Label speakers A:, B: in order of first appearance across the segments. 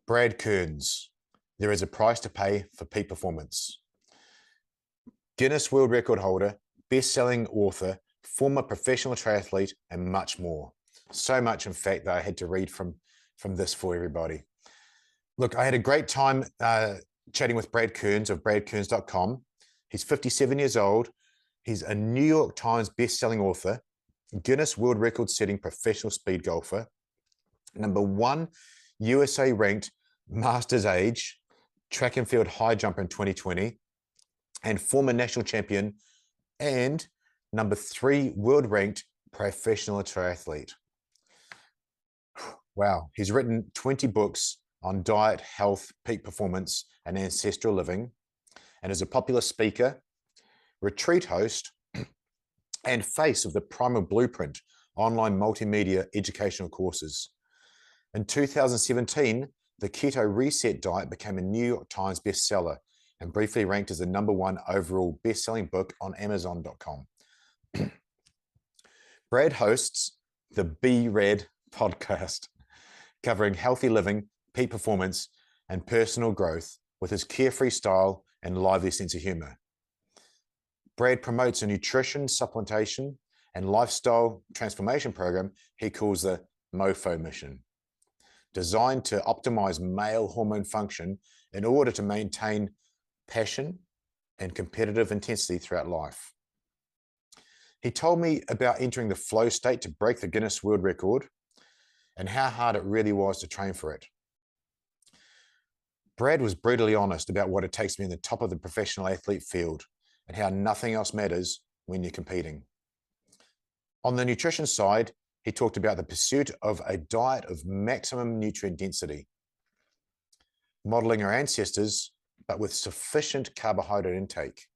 A: Brad Kearns, there is a price to pay for peak performance. Guinness World Record holder, best-selling author, former professional triathlete, and much more. So much, in fact, that I had to read from this for everybody. Look, I had a great time chatting with Brad Kearns of bradkearns.com. He's 57 years old. He's a New York Times best-selling author, Guinness World Record setting professional speed golfer, #1 USA ranked Masters age track and field high jumper in 2020, and former national champion, and #3 world ranked professional triathlete. Wow, he's written 20 books on diet, health, peak performance, and ancestral living, and is a popular speaker, retreat host, and face of the Primal Blueprint online multimedia educational courses. In 2017, the Keto Reset diet became a New York Times bestseller and briefly ranked as the #1 overall best-selling book on Amazon.com. Brad hosts the B.rad podcast, covering healthy living, peak performance, and personal growth with his carefree style and lively sense of humor. Brad promotes a nutrition, supplementation, and lifestyle transformation program he calls the MOFO Mission, designed to optimize male hormone function in order to maintain passion and competitive intensity throughout life. He told me about entering the flow state to break the Guinness World Record and how hard it really was to train for it. Brad was brutally honest about what it takes to be in the top of the professional athlete field and how nothing else matters when you're competing. On the nutrition side, he talked about the pursuit of a diet of maximum nutrient density, modeling our ancestors, but with sufficient carbohydrate intake.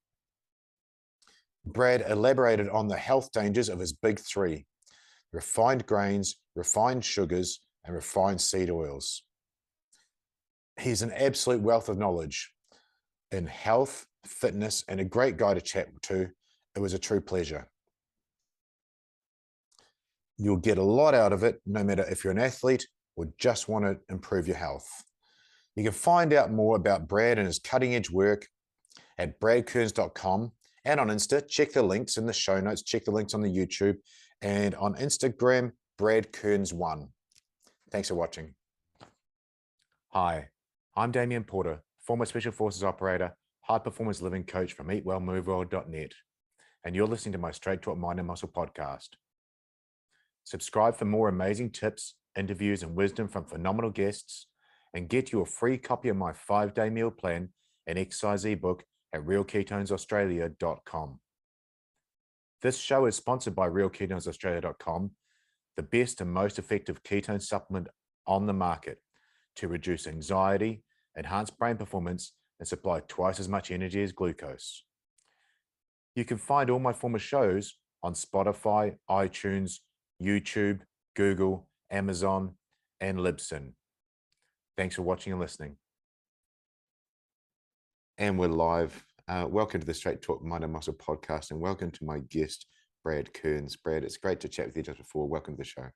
A: Brad elaborated on the health dangers of his big three: refined grains, refined sugars, and refined seed oils. He's an absolute wealth of knowledge in health, fitness, and a great guy to chat to. It was a true pleasure. You'll get a lot out of it, no matter if you're an athlete or just want to improve your health. You can find out more about Brad and his cutting-edge work at bradkearns.com, and on Insta. Check the links in the show notes, check the links on the YouTube, and on Instagram, bradkearns1. Thanks for watching. Hi, I'm Damien Porter, former Special Forces operator, high performance living coach from eatwellmovewell.net, and you're listening to my Straight Talk Mind and Muscle podcast. Subscribe for more amazing tips, interviews, and wisdom from phenomenal guests, and get your free copy of my 5-day meal plan and exercise ebook at realketonesaustralia.com. This show is sponsored by realketonesaustralia.com, the best and most effective ketone supplement on the market to reduce anxiety, enhance brain performance, and supply twice as much energy as glucose. You can find all my former shows on Spotify, iTunes, YouTube, Google, Amazon, and Libsyn. Thanks for watching and listening. And we're live. Welcome to the Straight Talk Mind and Muscle podcast, and welcome to my guest, Brad Kearns. Brad, it's great to chat with you just before. Welcome to the show.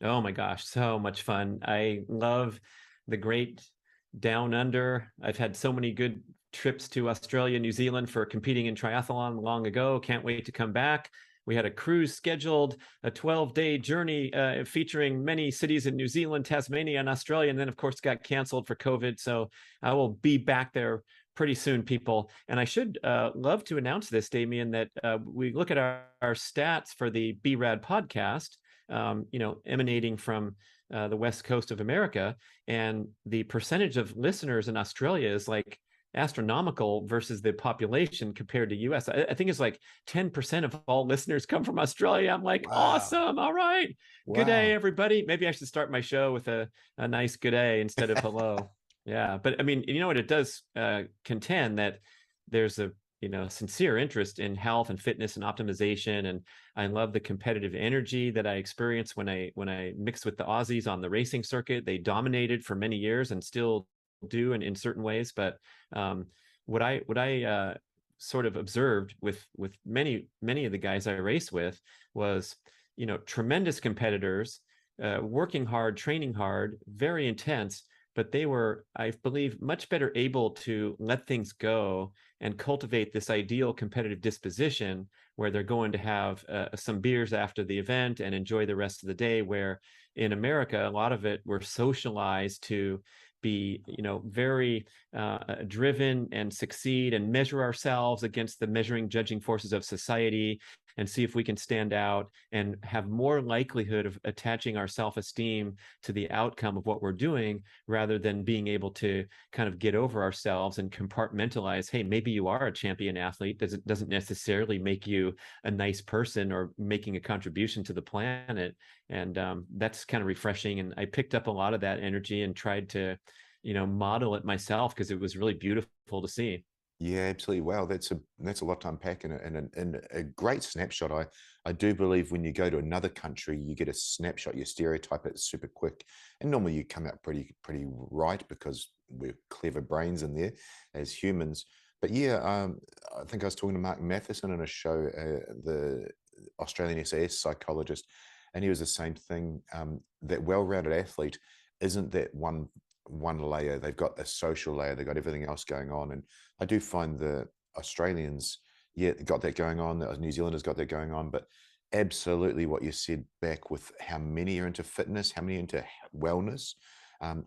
B: Oh my gosh, so much fun. I love the great down under. I've had so many good trips to Australia, New Zealand for competing in triathlon long ago. Can't wait to come back. We had a cruise scheduled, a 12-day journey featuring many cities in New Zealand, Tasmania, and Australia, and then of course got canceled for COVID. So I will be back there pretty soon, people. And I should love to announce this, Damien, that we look at our stats for the B.rad podcast, emanating from the West Coast of America, and the percentage of listeners in Australia is like astronomical versus the population compared to US. I think it's like 10% of all listeners come from Australia. I'm like, wow. Awesome. All right. Wow. Good day, everybody. Maybe I should start my show with a nice good day instead of hello. Yeah. But I mean, you know what, it does contend that there's a sincere interest in health and fitness and optimization. And I love the competitive energy that I experienced when I mixed with the Aussies on the racing circuit. They dominated for many years and still do in certain ways. But what I sort of observed with many of the guys I race with was, tremendous competitors, working hard, training hard, very intense, but they were, I believe, much better able to let things go and cultivate this ideal competitive disposition where they're going to have some beers after the event and enjoy the rest of the day. Where in America, a lot of it, we're socialized to be, very driven and succeed and measure ourselves against the measuring, judging forces of society and see if we can stand out and have more likelihood of attaching our self-esteem to the outcome of what we're doing, rather than being able to kind of get over ourselves and compartmentalize, hey, maybe you are a champion athlete. Doesn't necessarily make you a nice person or making a contribution to the planet. And that's kind of refreshing. And I picked up a lot of that energy and tried to, model it myself, because it was really beautiful to see.
A: Yeah, absolutely. Wow, that's a lot to unpack and a great snapshot. I do believe when you go to another country, you get a snapshot, you stereotype it super quick, and normally you come out pretty right because we're clever brains in there as humans. But yeah, I think I was talking to Mark Matheson on a show, the Australian SAS psychologist, and he was the same thing. That well-rounded athlete isn't that one layer. They've got a social layer. They've got everything else going on, and I do find the Australians, yeah, got that going on. The New Zealanders got that going on, but absolutely what you said back with how many are into fitness, how many into wellness.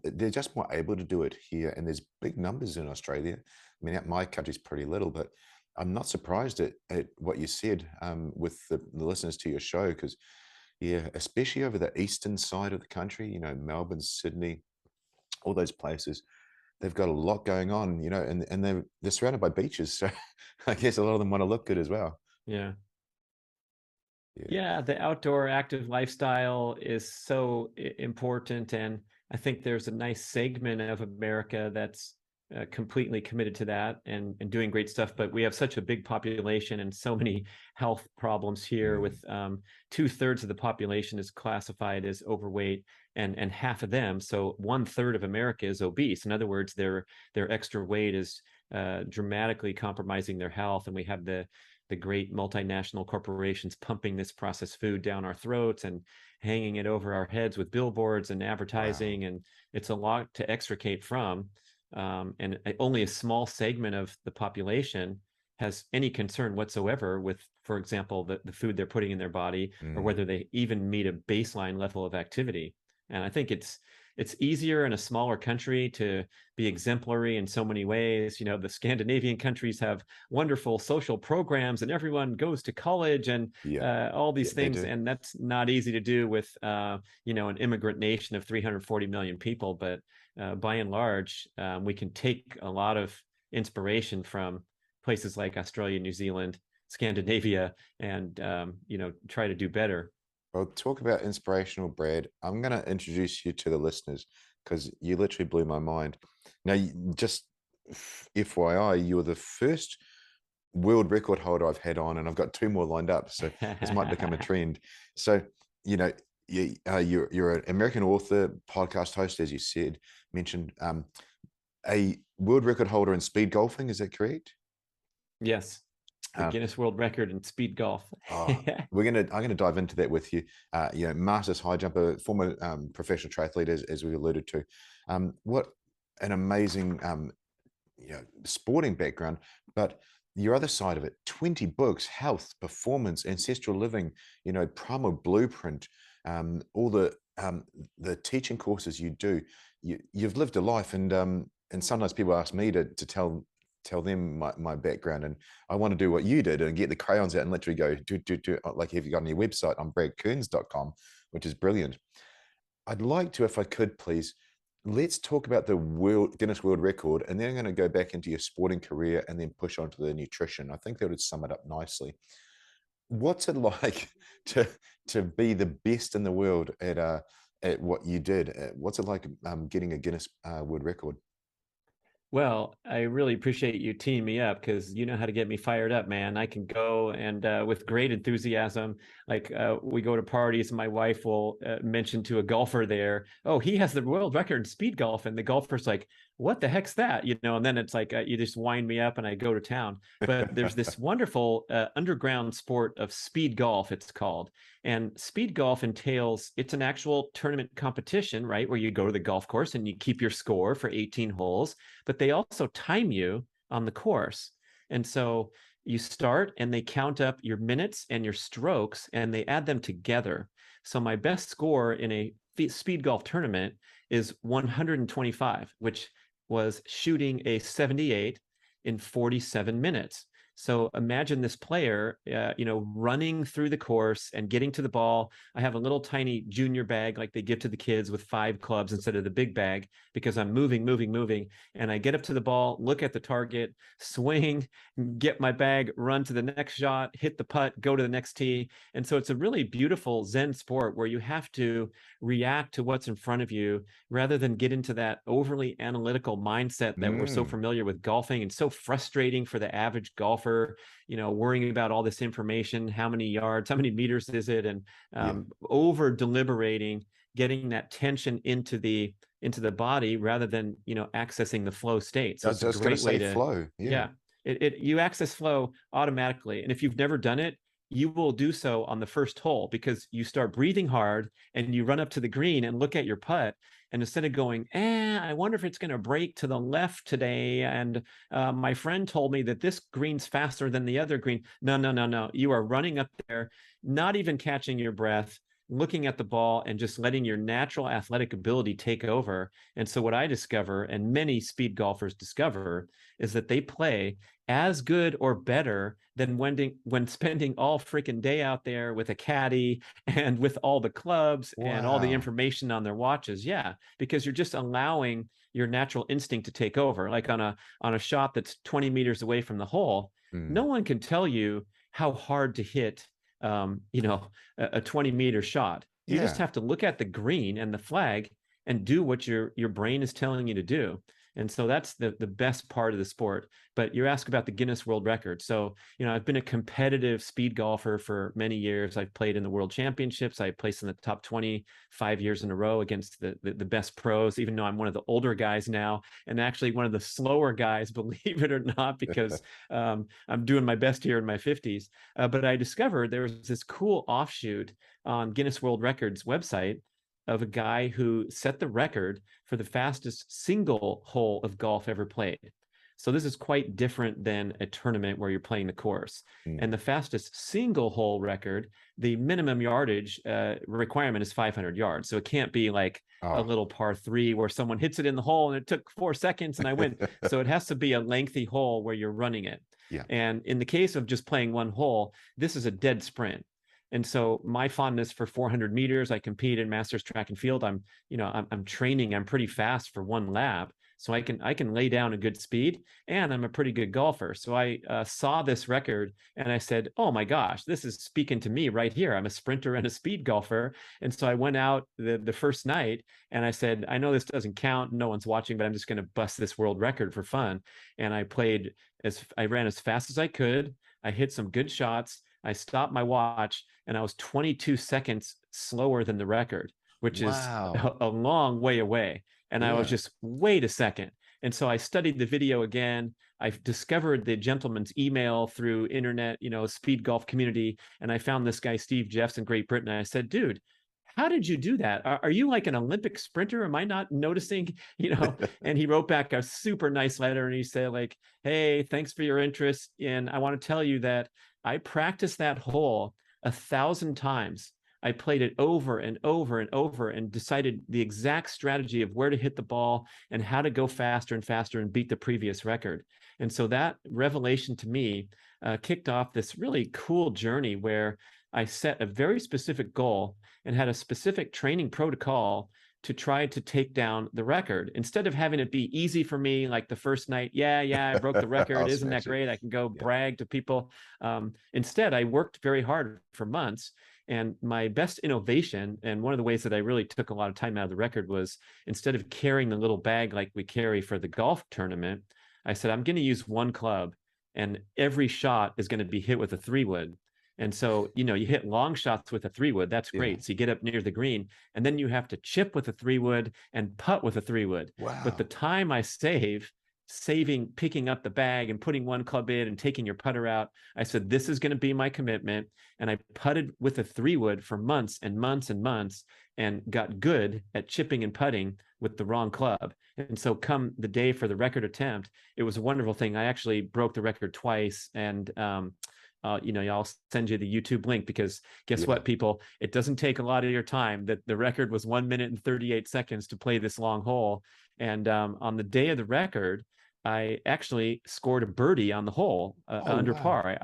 A: They're just more able to do it here, and there's big numbers in Australia. I mean, my country's pretty little, but I'm not surprised at what you said with the listeners to your show, because yeah, especially over the eastern side of the country, Melbourne, Sydney, all those places, they've got a lot going on, and they're surrounded by beaches. So I guess a lot of them want to look good as well.
B: Yeah.
A: Yeah.
B: Yeah, the outdoor active lifestyle is so important. And I think there's a nice segment of America that's completely committed to that and doing great stuff. But we have such a big population and so many health problems here, with 2/3 of the population is classified as overweight, and half of them, so 1/3 of America, is obese. In other words, their extra weight is dramatically compromising their health. And we have the great multinational corporations pumping this processed food down our throats and hanging it over our heads with billboards and advertising.
A: Wow.
B: And it's a lot to extricate from. And only a small segment of the population has any concern whatsoever with, for example, the food they're putting in their body, or
A: Mm.
B: whether they even meet a baseline level of activity. And I think it's easier in a smaller country to be exemplary in so many ways. The Scandinavian countries have wonderful social programs, and everyone goes to college and
A: Yeah,
B: all
A: yeah,
B: these
A: they
B: things.
A: do.
B: And that's not easy to do with, an immigrant nation of 340 million people. But by and large, we can take a lot of inspiration from places like Australia, New Zealand, Scandinavia, and try to do better.
A: Well, talk about inspirational, Brad. I'm going to introduce you to the listeners because you literally blew my mind. Now, just FYI, you were the first world record holder I've had on, and I've got two more lined up. So this might become a trend. So, you're an American author, podcast host, as you said, mentioned, a world record holder in speed golfing. Is that correct?
B: Yes, the
A: Um,
B: Guinness World Record in speed golf.
A: Oh, I'm gonna dive into that with you. Masters high jumper, former professional triathlete, as we alluded to. What an amazing sporting background, but your other side of it: 20 books, health, performance, ancestral living. Primal blueprint. All the teaching courses you do. You've lived a life, and sometimes people ask me to tell them my background, and I want to do what you did and get the crayons out and literally go do like, have you got on your website on bradkearns.com, which is brilliant. I'd like to, if I could please, let's talk about the Guinness World Record, and then I'm going to go back into your sporting career and then push on to the nutrition. I think that would sum it up nicely. What's it like to be the best in the world at what you did? What's it like getting a Guinness World Record?
B: Well, I really appreciate you teeing me up, because you know how to get me fired up, man. I can go and with great enthusiasm, like we go to parties, and my wife will mention to a golfer there, oh, he has the world record in speed golf. And the golfer's like, what the heck's that? And then it's like, you just wind me up and I go to town. But there's this wonderful underground sport of speed golf, it's called. And speed golf entails, it's an actual tournament competition, right? Where you go to the golf course and you keep your score for 18 holes, but they also time you on the course. And so you start and they count up your minutes and your strokes and they add them together. So my best score in a speed golf tournament is 125, which was shooting a 78 in 47 minutes. So imagine this player, running through the course and getting to the ball. I have a little tiny junior bag like they give to the kids with 5 clubs instead of the big bag, because I'm moving. And I get up to the ball, look at the target, swing, get my bag, run to the next shot, hit the putt, go to the next tee. And so it's a really beautiful Zen sport where you have to react to what's in front of you rather than get into that overly analytical mindset that we're so familiar with golfing, and so frustrating for the average golfer, worrying about all this information, how many yards, how many meters is it, and over deliberating, getting that tension into the body rather than accessing the flow state. So it's a great way to
A: flow.
B: You access flow automatically. And if you've never done it, you will do so on the first hole, because you start breathing hard and you run up to the green and look at your putt. And instead of going, I wonder if it's going to break to the left today, and my friend told me that this green's faster than the other green. No. You are running up there, not even catching your breath, looking at the ball and just letting your natural athletic ability take over. And so what I discover, and many speed golfers discover, is that they play as good or better than when spending all freaking day out there with a caddy and with all the clubs and all the information on their watches. Yeah, because you're just allowing your natural instinct to take over. Like on a shot that's 20 meters away from the hole, no one can tell you how hard to hit a 20-meter shot. You just have to look at the green and the flag and do what your brain is telling you to do. And so that's the best part of the sport. But you ask about the Guinness World Record. So, I've been a competitive speed golfer for many years. I've played in the World Championships. I placed in the top 25 years in a row against the best pros, even though I'm one of the older guys now, and actually one of the slower guys, believe it or not, because I'm doing my best here in my 50s. But I discovered there was this cool offshoot on Guinness World Records website of a guy who set the record for the fastest single hole of golf ever played. So this is quite different than a tournament where you're playing the course. And the fastest single hole record, the minimum yardage requirement is 500 yards. So it can't be like a little par 3 where someone hits it in the hole and it took 4 seconds and I win. So it has to be a lengthy hole where you're running it. And in the case of just playing one hole, this is a dead sprint. And so my fondness for 400 meters, I compete in Masters track and field. I'm training. I'm pretty fast for one lap, so I can lay down a good speed, and I'm a pretty good golfer. So I saw this record and I said, oh my gosh, this is speaking to me right here. I'm a sprinter and a speed golfer. And so I went out the first night and I said, I know this doesn't count, no one's watching, but I'm just going to bust this world record for fun. And I ran as fast as I could. I hit some good shots. I stopped my watch and I was 22 seconds slower than the record, which is a long way away. And I was just, wait a second. And so I studied the video again. I discovered the gentleman's email through internet, speed golf community. And I found this guy, Steve Jeffs in Great Britain. And I said, dude, how did you do that? Are you like an Olympic sprinter? Am I not noticing, And he wrote back a super nice letter and he said like, hey, thanks for your interest. And I want to tell you that I practiced that hole 1,000 times. I played it over and over and over and decided the exact strategy of where to hit the ball and how to go faster and faster and beat the previous record. And so that revelation to me kicked off this really cool journey where I set a very specific goal and had a specific training protocol to try to take down the record, instead of having it be easy for me, like the first night, I broke the record. Isn't that great? I can go brag to people. Instead, I worked very hard for months. And my best innovation, and one of the ways that I really took a lot of time out of the record, was instead of carrying the little bag like we carry for the golf tournament, I said, I'm going to use one club and every shot is going to be hit with a 3-wood. And so, you hit long shots with a 3-wood. That's
A: Yeah.
B: great. So you get up near the green, and then you have to chip with a 3-wood and putt with a 3-wood. But the
A: Wow.
B: time I picking up the bag and putting one club in and taking your putter out, I said, this is going to be my commitment. And I putted with a 3-wood for months and months and months, and got good at chipping and putting with the wrong club. And so come the day for the record attempt, it was a wonderful thing. I actually broke the record twice. And I'll send you the YouTube link, because guess what, people, it doesn't take a lot of your time. That the record was 1 minute and 38 seconds to play this long hole. And on the day of the record, I actually scored a birdie on the hole under par.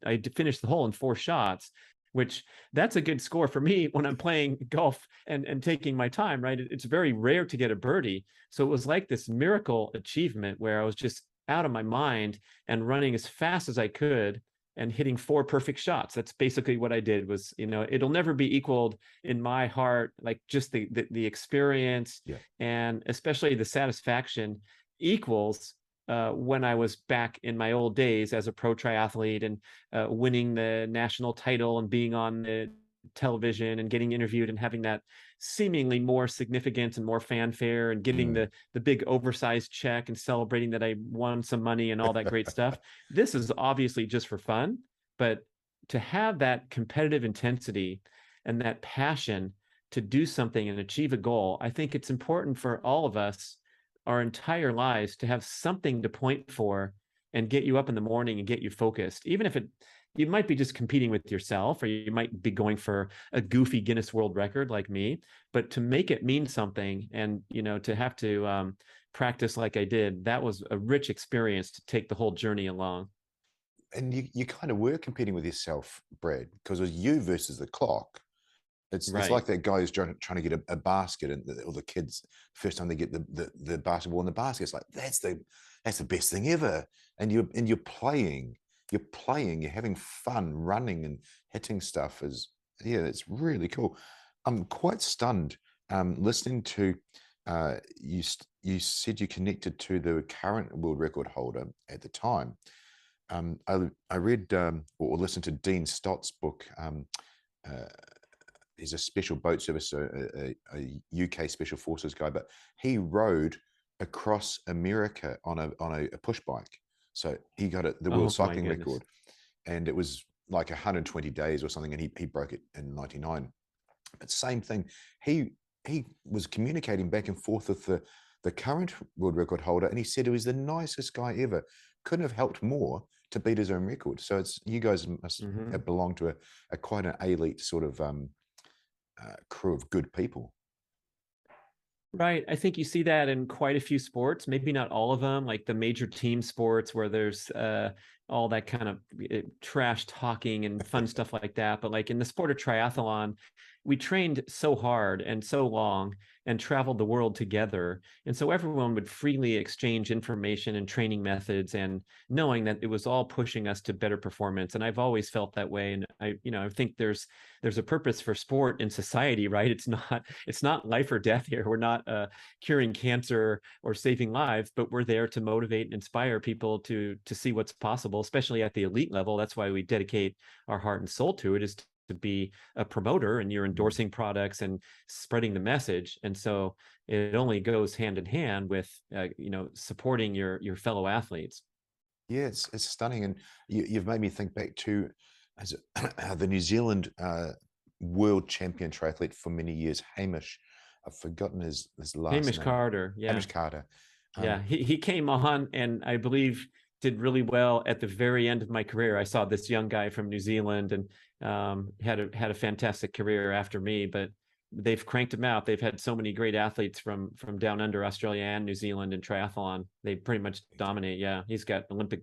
B: I finished the hole in 4 shots, which that's a good score for me when I'm playing golf and taking my time, right? It's very rare to get a birdie. So it was like this miracle achievement where I was just out of my mind and running as fast as I could and hitting 4 perfect shots. That's basically what I did. Was, it'll never be equaled in my heart, like just the experience and especially the satisfaction equals when I was back in my old days as a pro triathlete and winning the national title and being on the television and getting interviewed and having that seemingly more significance and more fanfare and getting the big oversized check and celebrating that I won some money and all that great stuff. This is obviously just for fun, but to have that competitive intensity and that passion to do something and achieve a goal, I think it's important for all of us our entire lives to have something to point for and get you up in the morning and get you focused. Even if you might be just competing with yourself, or you might be going for a goofy Guinness World Record like me, but to make it mean something and, to have to practice like I did, that was a rich experience to take the whole journey along.
A: And you kind of were competing with yourself, Brad, because it was you versus the clock. It's like that guy who's trying to get a basket, and all the kids, first time they get the basketball in the basket, it's like that's the best thing ever. And you're playing, you're having fun, running and hitting stuff. It's really cool. I'm quite stunned listening to you said you connected to the current world record holder at the time. I read or listened to Dean Stott's book. He's a special boat service, a UK special forces guy, but he rode across America on a push bike. So he got the world cycling record, and it was like 120 days or something, and he broke it in 99. But same thing, he was communicating back and forth with the current world record holder, and he said it was the nicest guy ever. Couldn't have helped more to beat his own record. So you guys must belong to a quite an elite sort of crew of good people.
B: Right. I think you see that in quite a few sports, maybe not all of them, like the major team sports where there's all that kind of trash talking and fun stuff like that. But like in the sport of triathlon, we trained so hard and so long and traveled the world together. And so everyone would freely exchange information and training methods, and knowing that it was all pushing us to better performance. And I've always felt that way. And I think there's a purpose for sport in society, right? It's not life or death here. We're not curing cancer or saving lives, but we're there to motivate and inspire people to see what's possible, especially at the elite level. That's why we dedicate our heart and soul to it, is to be a promoter, and you're endorsing products and spreading the message. And so it only goes hand in hand with supporting your fellow athletes.
A: Yeah, it's stunning. And you've made me think back to the New Zealand world champion triathlete for many years, Hamish. I've forgotten his last
B: Hamish
A: name.
B: Carter. Yeah.
A: Hamish Carter.
B: Yeah, he came on and I believe did really well at the very end of my career. I saw this young guy from New Zealand and had a fantastic career after me, but they've cranked him out. They've had so many great athletes from down under Australia and New Zealand in triathlon. They pretty much dominate. Yeah, he's got Olympic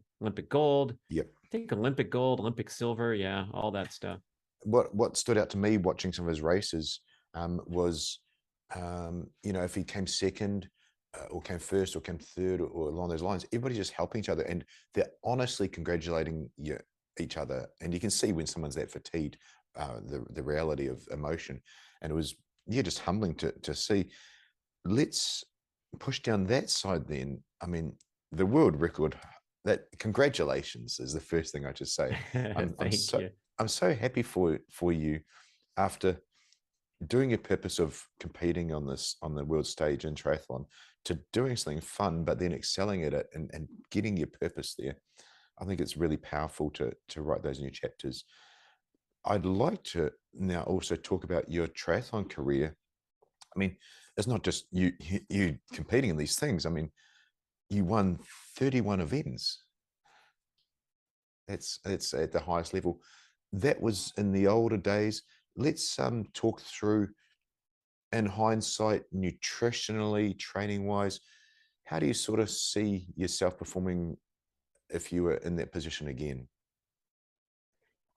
B: gold.
A: Yep.
B: I think Olympic gold, Olympic silver. Yeah, all that stuff.
A: What stood out to me watching some of his races was, if he came second, or came first, or came third, or along those lines, everybody's just helping each other, and they're honestly congratulating each other. And you can see when someone's that fatigued, the reality of emotion. And it was just humbling to see. Let's push down that side then. I mean, the world record. That congratulations is the first thing I just say. I'm
B: Thank you.
A: I'm so happy for you after doing your purpose of competing on the world stage in triathlon to doing something fun, but then excelling at it and getting your purpose there. I think it's really powerful to write those new chapters. I'd like to now also talk about your triathlon career. I mean, it's not just you competing in these things. I mean, you won 31 events. That's at the highest level. That was in the older days. Let's talk through, in hindsight, nutritionally, training wise, how do you sort of see yourself performing if you were in that position again?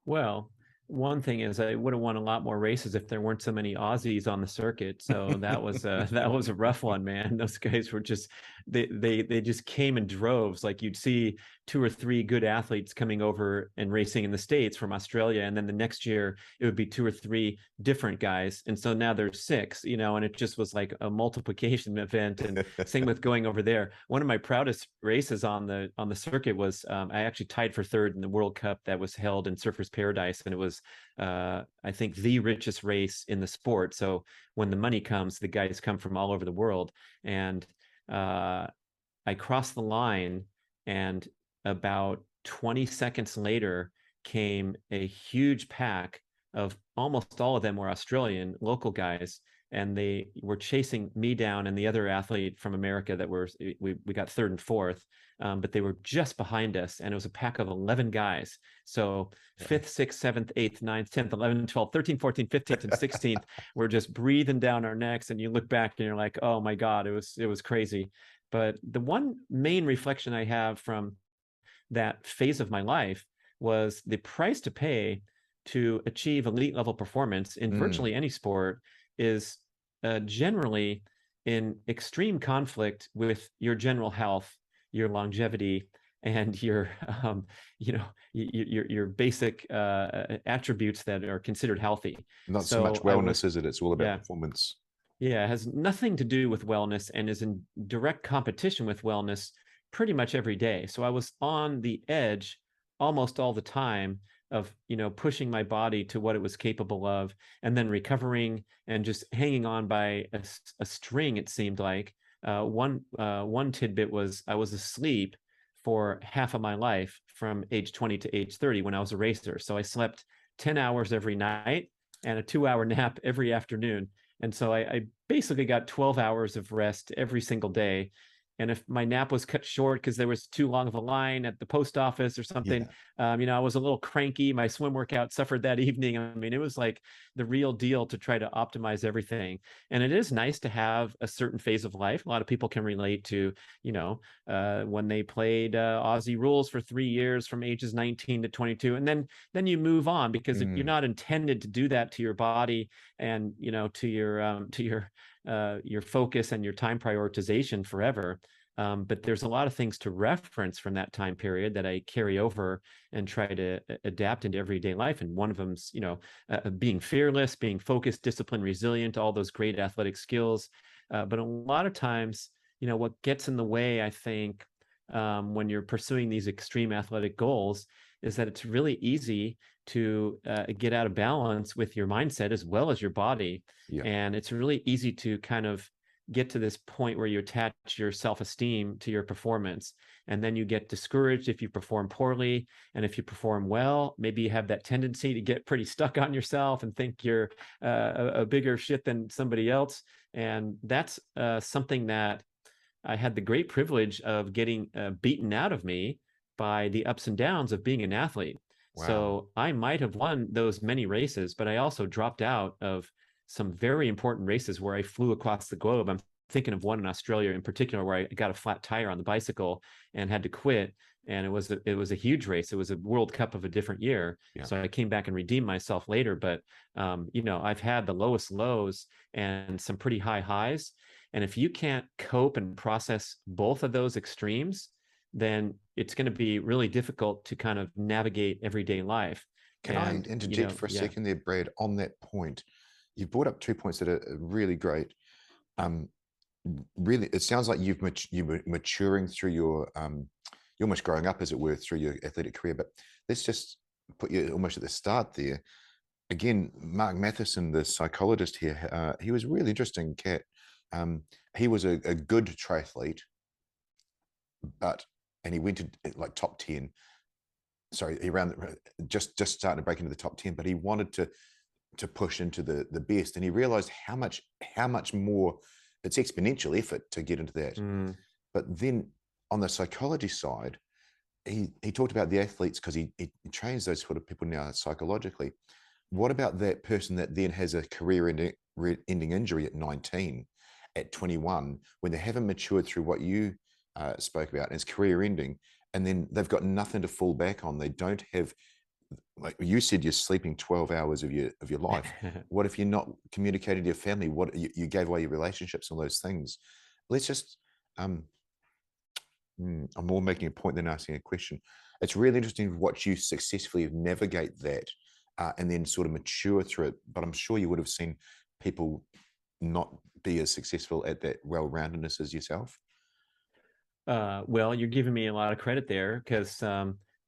B: Well, one thing is I would have won a lot more races if there weren't so many Aussies on the circuit. So that was that was a rough one, man. Those guys were just they just came in droves. Like you'd see two or three good athletes coming over and racing in the States from Australia, and then the next year it would be two or three different guys. And so now there's six, and it just was like a multiplication event. And same with going over there. One of my proudest races on the circuit was I actually tied for third in the World Cup that was held in Surfers Paradise, and it was I think the richest race in the sport. So when the money comes, the guys come from all over the world. And I crossed the line, and about 20 seconds later came a huge pack of almost all of them were Australian local guys, and they were chasing me down and the other athlete from America that we got third and fourth, but they were just behind us, and it was a pack of 11 guys. So fifth, sixth, seventh, eighth, ninth, 10th, 11th, 12th, 13th, 14th, 15th, and 16th were just breathing down our necks, and you look back and you're like, oh my God, it was crazy. But the one main reflection I have from that phase of my life was the price to pay to achieve elite level performance in virtually any sport is generally in extreme conflict with your general health, your longevity, and your your basic attributes that are considered healthy.
A: Not so much
B: So I
A: wellness,
B: was,
A: is it? It's all about
B: yeah,
A: performance.
B: yeah, it has nothing to do with wellness and is in direct competition with wellness pretty much every day. So I was on the edge almost all the time of, pushing my body to what it was capable of, and then recovering and just hanging on by a string, it seemed like. One tidbit was I was asleep for half of my life from age 20 to age 30 when I was a racer. So I slept 10 hours every night and a 2-hour nap every afternoon. And so I basically got 12 hours of rest every single day. And if my nap was cut short because there was too long of a line at the post office or something,
A: Yeah.
B: I was a little cranky. My swim workout suffered that evening. I mean, it was like the real deal to try to optimize everything. And it is nice to have a certain phase of life. A lot of people can relate to, when they played Aussie rules for 3 years from ages 19 to 22. And then you move on because you're not intended to do that to your body and, to your focus and your time prioritization forever. But there's a lot of things to reference from that time period that I carry over and try to adapt into everyday life. And one of them's, being fearless, being focused, disciplined, resilient, all those great athletic skills. But a lot of times, what gets in the way, I think, when you're pursuing these extreme athletic goals is that it's really easy to get out of balance with your mindset as well as your body.
A: Yeah.
B: And it's really easy to kind of get to this point where you attach your self-esteem to your performance. And then you get discouraged if you perform poorly. And if you perform well, maybe you have that tendency to get pretty stuck on yourself and think you're a bigger shit than somebody else. And that's something that I had the great privilege of getting beaten out of me by the ups and downs of being an athlete.
A: Wow.
B: So I might have won those many races, but I also dropped out of some very important races where I flew across the globe. I'm thinking of one in Australia in particular where I got a flat tire on the bicycle and had to quit. And it was a huge race. It was a World Cup of a different year.
A: Yeah.
B: So I came back and redeemed myself later. But, I've had the lowest lows and some pretty high highs. And if you can't cope and process both of those extremes, then it's going to be really difficult to kind of navigate everyday life.
A: Can I interject for a second there, Brad, on that point? You brought up 2 points that are really great. Really, it sounds like you were maturing through your, you're almost growing up, as it were, through your athletic career. But let's just put you almost at the start there. Again, Mark Matheson, the psychologist here, he was a really interesting cat. He was a good triathlete, and he went to like top 10. Sorry, he ran just starting to break into the top 10, but he wanted to push into the best, and he realized how much more it's exponential effort to get into that.
B: Mm.
A: But then on the psychology side, he talked about the athletes, because he trains those sort of people now psychologically. What about that person that then has a career-ending injury at 19, at 21, when they haven't matured through what you spoke about, and it's career-ending, and then they've got nothing to fall back on. They don't have, like you said, you're sleeping 12 hours of your life. What if you're not communicating to your family? What you gave away your relationships, all those things. Let's just I'm more making a point than asking a question. It's really interesting to watch you successfully navigate that, and then sort of mature through it. But I'm sure you would have seen people not be as successful at that well-roundedness as yourself.
B: Well, you're giving me a lot of credit there, because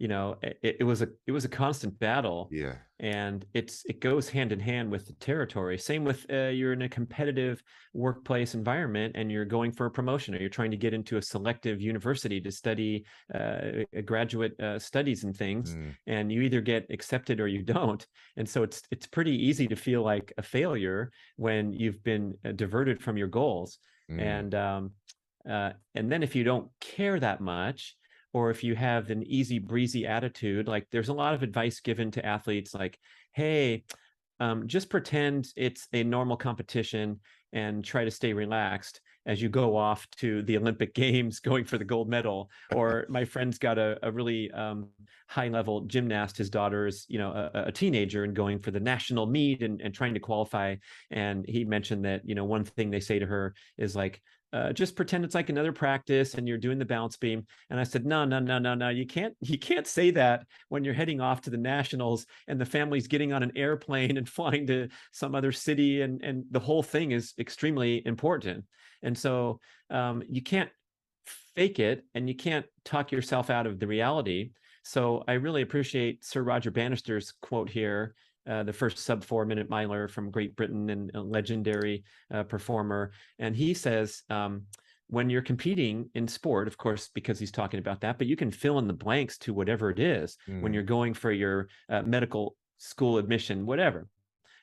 B: it was a constant battle,
A: Yeah.
B: and it goes hand in hand with the territory. Same with you're in a competitive workplace environment and you're going for a promotion, or you're trying to get into a selective university to study graduate studies and things, and you either get accepted or you don't. And so it's pretty easy to feel like a failure when you've been diverted from your goals. And then if you don't care that much, or if you have an easy breezy attitude, like there's a lot of advice given to athletes like, hey, just pretend it's a normal competition and try to stay relaxed as you go off to the Olympic Games going for the gold medal. Or my friend's got a really high level gymnast. His daughter's, a teenager and going for the national meet and trying to qualify. And he mentioned that, one thing they say to her is like, just pretend it's like another practice and you're doing the balance beam. And I said, no, you can't say that when you're heading off to the nationals and the family's getting on an airplane and flying to some other city, and the whole thing is extremely important. And so you can't fake it, and you can't talk yourself out of the reality. So I really appreciate Sir Roger Bannister's quote here, the first sub-4-minute miler from Great Britain and a legendary performer. And he says, when you're competing in sport, of course, because he's talking about that, but you can fill in the blanks to whatever it is. When you're going for your medical school admission, whatever.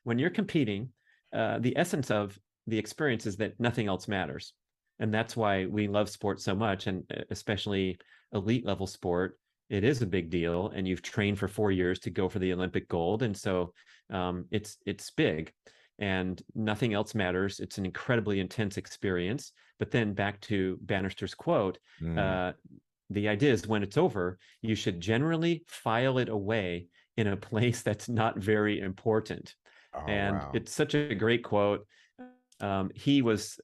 B: When you're competing, the essence of the experience is that nothing else matters. And that's why we love sport so much, and especially elite level sport. It is a big deal, and you've trained for 4 years to go for the Olympic gold, and so it's big, and nothing else matters. It's an incredibly intense experience. But then back to Bannister's quote, the idea is when it's over, you should generally file it away in a place that's not very important.
A: Oh,
B: And
A: wow.
B: it's such a great quote. He was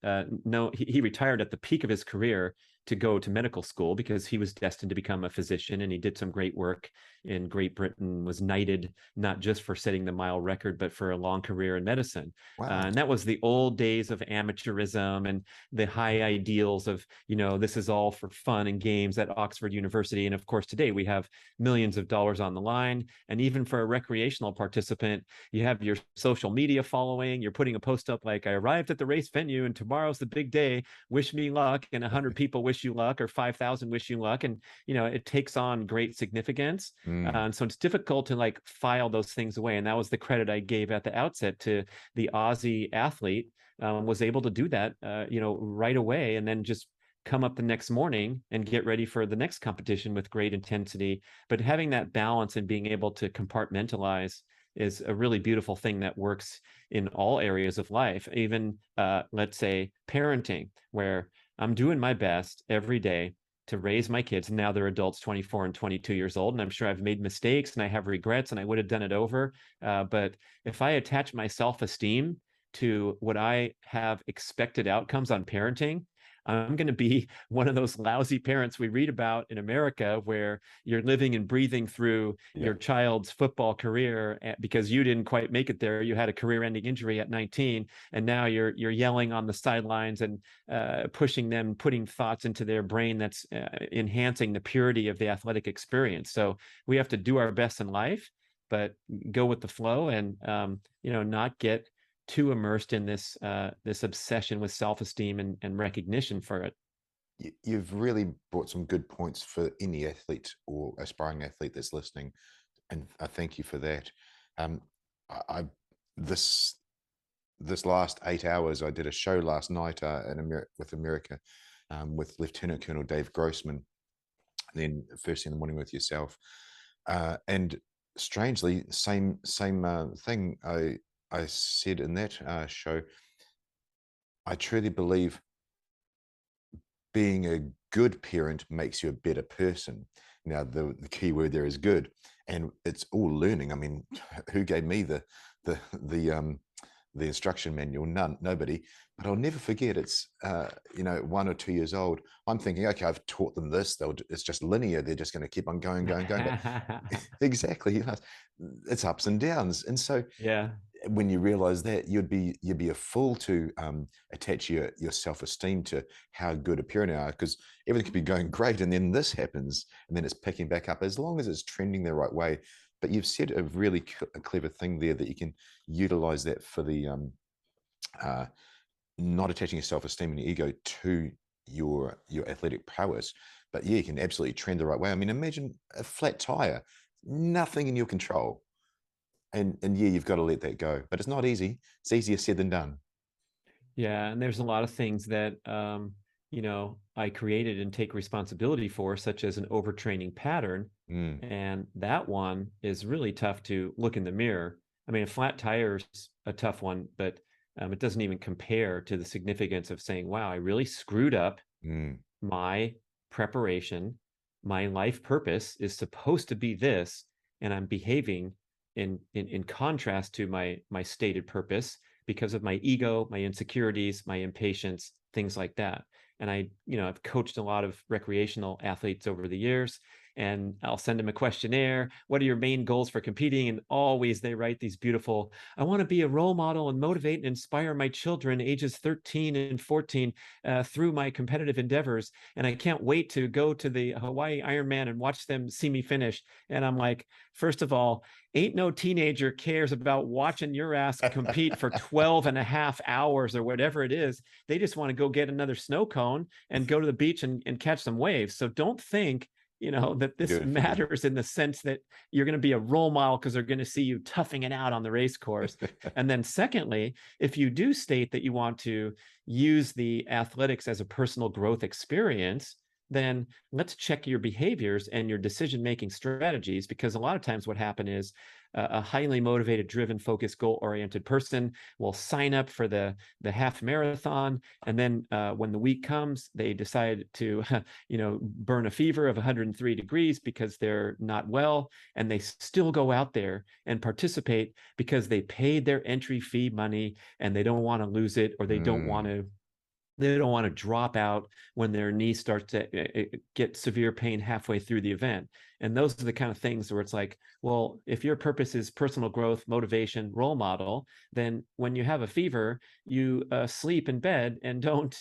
B: he retired at the peak of his career to go to medical school because he was destined to become a physician, and he did some great work in Great Britain, was knighted not just for setting the mile record, but for a long career in medicine.
A: Wow.
B: And that was the old days of amateurism and the high ideals of, this is all for fun and games at Oxford University. And of course, today we have millions of dollars on the line. And even for a recreational participant, you have your social media following, you're putting a post up like, I arrived at the race venue and tomorrow's the big day, wish me luck, and 100 people wish you luck, or 5,000 wish you luck. And it takes on great significance. And so it's difficult to like file those things away. And that was the credit I gave at the outset to the Aussie athlete, was able to do that right away, and then just come up the next morning and get ready for the next competition with great intensity. But having that balance and being able to compartmentalize is a really beautiful thing that works in all areas of life. Even let's say parenting, where I'm doing my best every day to raise my kids. And now they're adults, 24 and 22 years old. And I'm sure I've made mistakes and I have regrets and I would have done it over. But if I attach my self-esteem to what I have expected outcomes on parenting, I'm going to be one of those lousy parents we read about in America, where you're living and breathing through your child's football career because you didn't quite make it there. You had a career-ending injury at 19, and now you're yelling on the sidelines and pushing them, putting thoughts into their brain that's enhancing the purity of the athletic experience. So we have to do our best in life, but go with the flow and, not get too immersed in this obsession with self-esteem and recognition for it.
A: You've really brought some good points for any athlete or aspiring athlete that's listening, and I thank you for that. Um, I this this last 8 hours, I did a show last night with America, with Lieutenant Colonel Dave Grossman, and then first thing in the morning with yourself, and strangely, same thing. I said in that show, I truly believe being a good parent makes you a better person. Now, the key word there is good, and it's all learning. I mean, who gave me the the instruction manual? Nobody. But I'll never forget. It's 1 or 2 years old. I'm thinking, okay, I've taught them this. It's just linear. They're just going to keep on going. But exactly, it's ups and downs. And so,
B: Yeah.
A: when you realize that, you'd be a fool to attach your self-esteem to how good a parent you are, because everything could be going great and then this happens and then it's picking back up, as long as it's trending the right way. But you've said a really clever thing there, that you can utilize that for the not attaching your self-esteem and your ego to your athletic prowess. But yeah, you can absolutely trend the right way. I mean, imagine a flat tire, nothing in your control. And yeah, you've got to let that go. But it's not easy. It's easier said than done.
B: Yeah, and there's a lot of things that I created and take responsibility for, such as an overtraining pattern.
A: Mm,
B: And that one is really tough to look in the mirror. I mean, a flat tire is a tough one, but it doesn't even compare to the significance of saying, wow, I really screwed up
A: mm,
B: my preparation. My life purpose is supposed to be this, and I'm behaving in contrast to my stated purpose because of my ego, my insecurities, my impatience, things like that. And I've coached a lot of recreational athletes over the years, and I'll send them a questionnaire. What are your main goals for competing? And always they write these beautiful, I want to be a role model and motivate and inspire my children ages 13 and 14 through my competitive endeavors. And I can't wait to go to the Hawaii Ironman and watch them see me finish. And I'm like, first of all, ain't no teenager cares about watching your ass compete for 12 and a half hours or whatever it is. They just want to go get another snow cone and go to the beach and catch some waves. So don't think that this
A: beautiful.
B: matters in the sense that you're going to be a role model because they're going to see you toughing it out on the race course. And then secondly, if you do state that you want to use the athletics as a personal growth experience, then let's check your behaviors and your decision-making strategies, because a lot of times what happens is a highly motivated, driven, focused, goal-oriented person will sign up for the half marathon, and then when the week comes, they decide to burn a fever of 103 degrees because they're not well, and they still go out there and participate because they paid their entry fee money and they don't want to lose it, or they don't want to drop out when their knee starts to get severe pain halfway through the event. And those are the kind of things where it's like, well, if your purpose is personal growth, motivation, role model, then when you have a fever, you sleep in bed and don't,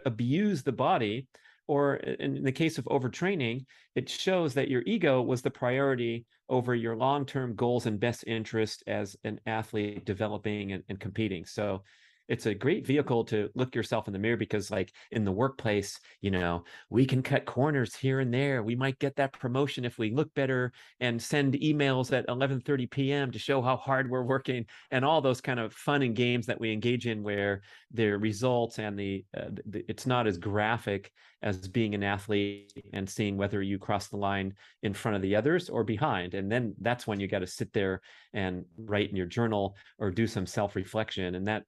B: abuse the body. Or in the case of overtraining, it shows that your ego was the priority over your long-term goals and best interest as an athlete developing and competing. So it's a great vehicle to look yourself in the mirror, because like in the workplace, we can cut corners here and there. We might get that promotion if we look better and send emails at 11:30 p.m. to show how hard we're working, and all those kind of fun and games that we engage in where the results and it's not as graphic as being an athlete and seeing whether you cross the line in front of the others or behind. And then that's when you got to sit there and write in your journal or do some self-reflection. And that,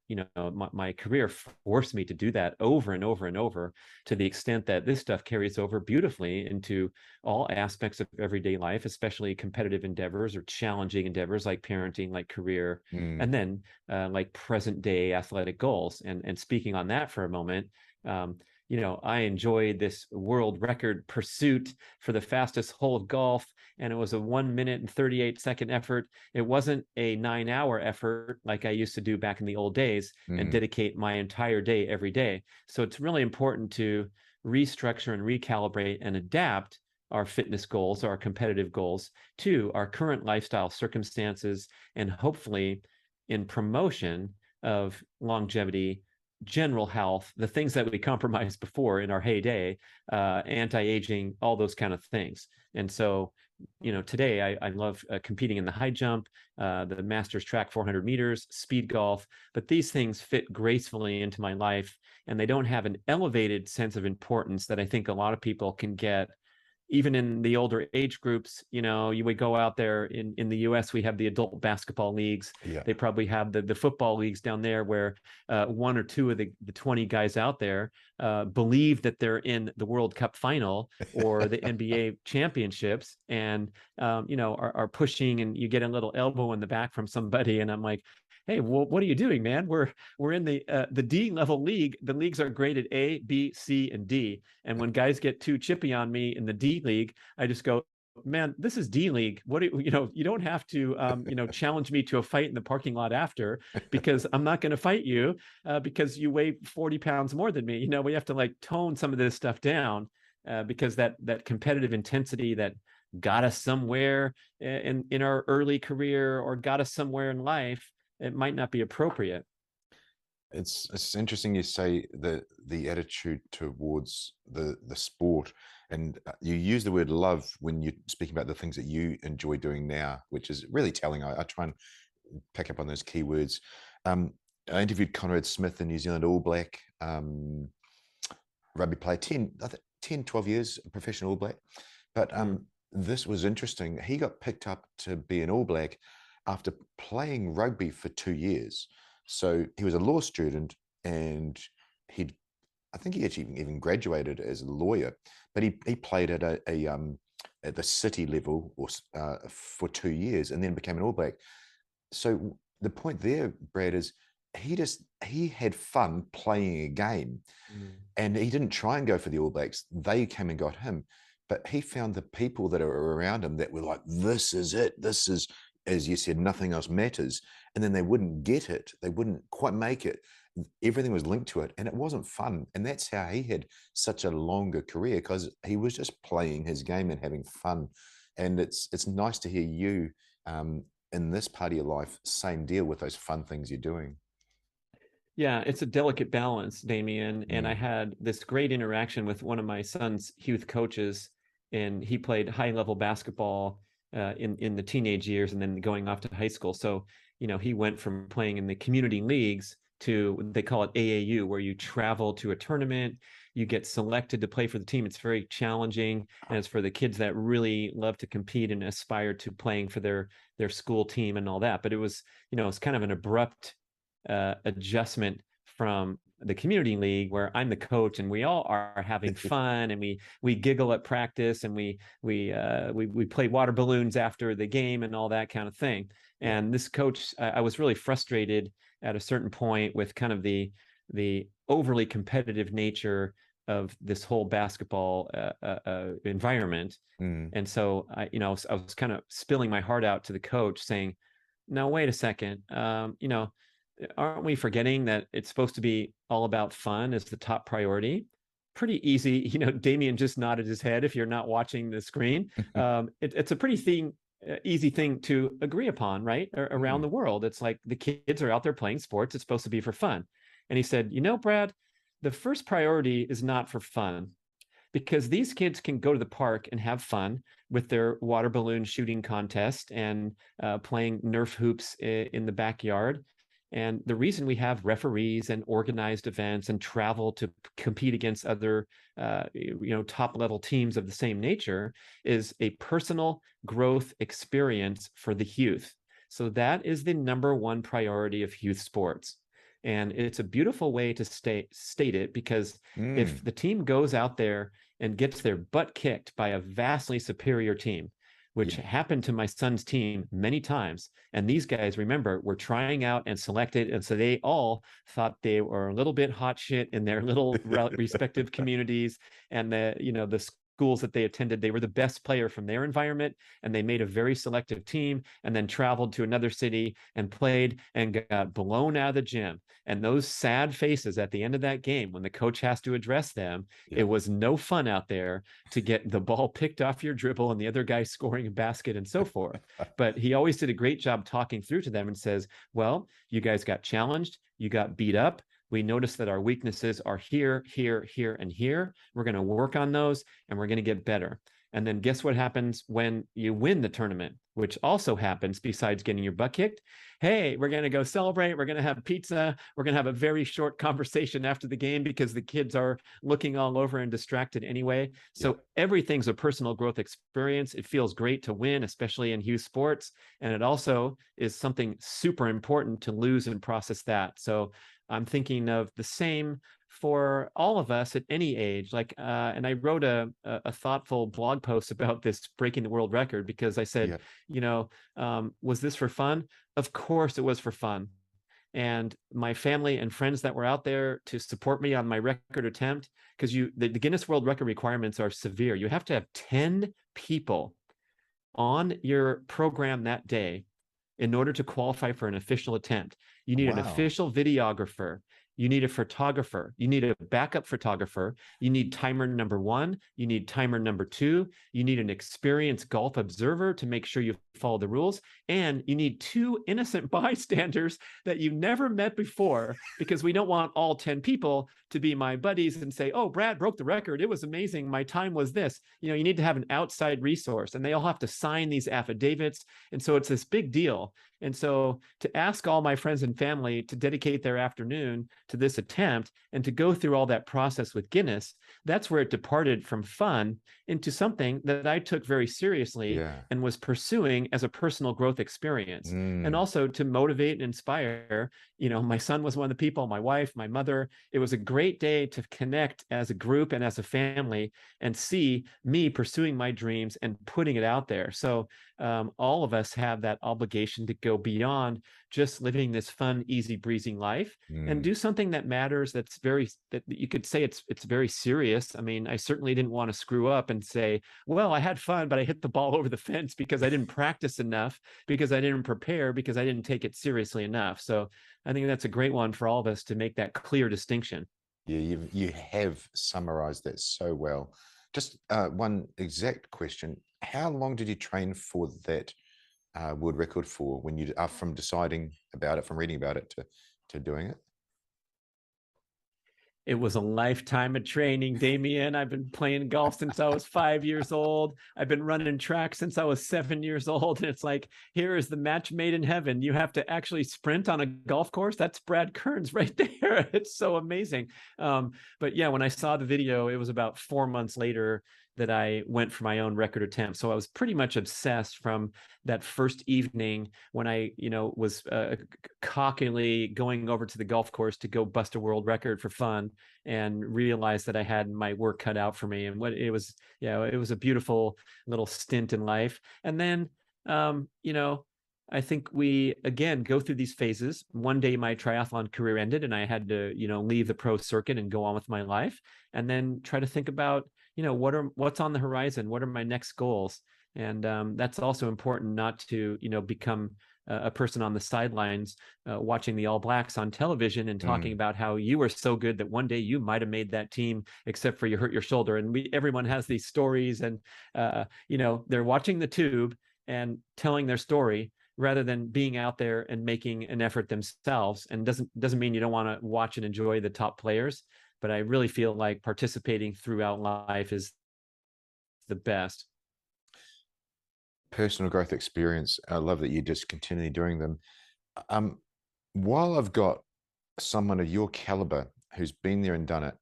B: my career forced me to do that over and over and over, to the extent that this stuff carries over beautifully into all aspects of everyday life, especially competitive endeavors or challenging endeavors like parenting, like career, and then like present day athletic goals. And speaking on that for a moment, I enjoyed this world record pursuit for the fastest hole of golf, and it was a 1 minute and 38-second effort. It wasn't a 9-hour effort like I used to do back in the old days and dedicate my entire day every day. So it's really important to restructure and recalibrate and adapt our fitness goals, our competitive goals, to our current lifestyle circumstances, and hopefully in promotion of longevity, general health, the things that we compromised before in our heyday, anti-aging, all those kind of things. And so, today I love competing in the high jump, the Masters track 400 meters, speed golf, but these things fit gracefully into my life, and they don't have an elevated sense of importance that I think a lot of people can get. Even in the older age groups, you would go out there in the US, we have the adult basketball leagues.
A: Yeah.
B: They probably have the football leagues down there where one or two of the 20 guys out there believe that they're in the World Cup final or the NBA championships, and are pushing, and you get a little elbow in the back from somebody, and I'm like, hey, well, what are you doing, man? We're in the D level league. The leagues are graded A, B, C, and D. And when guys get too chippy on me in the D league, I just go, man, this is D league. What do you don't have to challenge me to a fight in the parking lot after, because I'm not going to fight you because you weigh 40 pounds more than me. We have to like tone some of this stuff down because that competitive intensity that got us somewhere in our early career or got us somewhere in life, it might not be appropriate.
A: It's interesting you say the attitude towards the sport, and you use the word love when you're speaking about the things that you enjoy doing now, which is really telling. I try and pick up on those keywords. I interviewed Conrad Smith, the New Zealand All Black rugby player, 10, 12 years, professional All Black. But this was interesting. He got picked up to be an All Black after playing rugby for 2 years. So he was a law student, and I think he actually even graduated as a lawyer, but he played at at the city level for 2 years, and then became an All Black. So the point there, Brad, is he had fun playing a game, and he didn't try and go for the All Blacks. They came and got him, but he found the people that are around him that were like, this is it. This is, as you said, nothing else matters. And then they wouldn't get it. They wouldn't quite make it. Everything was linked to it, and it wasn't fun. And that's how he had such a longer career, because he was just playing his game and having fun. And it's nice to hear you in this part of your life, same deal with those fun things you're doing.
B: Yeah, it's a delicate balance, Damien. And I had this great interaction with one of my son's youth coaches, and he played high-level basketball in the teenage years and then going off to high school. So, he went from playing in the community leagues to, they call it AAU, where you travel to a tournament, you get selected to play for the team. It's very challenging, and it's for the kids that really love to compete and aspire to playing for their school team and all that. But it was, it's kind of an abrupt adjustment from the community league, where I'm the coach and we all are having fun, and we giggle at practice, and we play water balloons after the game and all that kind of thing. And this coach, I was really frustrated at a certain point with kind of the overly competitive nature of this whole basketball environment. And so I was kind of spilling my heart out to the coach, saying, now wait a second, aren't we forgetting that it's supposed to be all about fun as the top priority? Pretty easy. Damien just nodded his head if you're not watching the screen. It's a pretty easy thing to agree upon, right? Around the world. It's like the kids are out there playing sports. It's supposed to be for fun. And he said, Brad, the first priority is not for fun, because these kids can go to the park and have fun with their water balloon shooting contest and playing Nerf hoops in the backyard. And the reason we have referees and organized events and travel to compete against other, top level teams of the same nature is a personal growth experience for the youth. So that is the number one priority of youth sports. And it's a beautiful way to state it, because if the team goes out there and gets their butt kicked by a vastly superior team, which happened to my son's team many times. And these guys, remember, were trying out and selected. And so they all thought they were a little bit hot shit in their little respective communities. And the schools that they attended, they were the best player from their environment, and they made a very selective team and then traveled to another city and played and got blown out of the gym. And those sad faces at the end of that game, when the coach has to address them, it was no fun out there to get the ball picked off your dribble and the other guy scoring a basket and so forth. But he always did a great job talking through to them and says, well, you guys got challenged, you got beat up. We noticed that our weaknesses are here, here, here, and here. We're going to work on those and we're going to get better. And then guess what happens when you win the tournament, which also happens besides getting your butt kicked? Hey, we're going to go celebrate. We're going to have pizza. We're going to have a very short conversation after the game because the kids are looking all over and distracted anyway. So everything's a personal growth experience. It feels great to win, especially in youth sports. And it also is something super important to lose and process that. So I'm thinking of the same for all of us at any age. Like, and I wrote a thoughtful blog post about this breaking the world record because I said, you know, was this for fun? Of course it was for fun. And my family and friends that were out there to support me on my record attempt, because the Guinness World Record requirements are severe. You have to have 10 people on your program that day in order to qualify for an official attempt. You need an official videographer. You need a photographer. You need a backup photographer. You need timer number 1. You need timer number 2. You need an experienced golf observer to make sure you follow the rules. And you need 2 innocent bystanders that you've never met before, because we don't want all 10 people to be my buddies and say, oh, Brad broke the record. It was amazing. My time was this. You know, you need to have an outside resource, and they all have to sign these affidavits. And so it's this big deal. And so to ask all my friends and family to dedicate their afternoon to this attempt and to go through all that process with Guinness, that's where it departed from fun into something that I took very seriously and was pursuing as a personal growth experience. And also to motivate and inspire. You know, my son was one of the people, my wife, my mother. It was a great day to connect as a group and as a family and see me pursuing my dreams and putting it out there. So all of us have that obligation to go beyond just living this fun, easy breezy life and do something that matters. That you could say it's very serious. I mean, I certainly didn't want to screw up and say, well, I had fun, but I hit the ball over the fence because I didn't practice enough, because I didn't prepare, because I didn't take it seriously enough. So I think that's a great one for all of us to make that clear distinction.
A: Yeah, you have summarized that so well. Just one exact question. How long did you train for that world record for, when you are from deciding about it, from reading about it to doing it?
B: It was a lifetime of training, Damien. I've been playing golf since I was 5 years old. I've been running track since I was 7 years old. And it's like, here is the match made in heaven. You have to actually sprint on a golf course. That's Brad Kearns right there. It's so amazing. But yeah, when I saw the video, it was about 4 months later that I went for my own record attempt. So I was pretty much obsessed from that first evening when I, was cockily going over to the golf course to go bust a world record for fun, and realized that I had my work cut out for me. And it was a beautiful little stint in life. And then, I think we, again, go through these phases. One day my triathlon career ended and I had to, leave the pro circuit and go on with my life, and then try to think about, what's on the horizon? What are my next goals? And that's also important, not to, become a person on the sidelines watching the All Blacks on television and talking about how you were so good that one day you might have made that team, except for you hurt your shoulder. And everyone has these stories, and, they're watching the tube and telling their story rather than being out there and making an effort themselves. And doesn't mean you don't want to watch and enjoy the top players, but I really feel like participating throughout life is the best.
A: Personal growth experience. I love that you're just continually doing them. While I've got someone of your caliber who's been there and done it,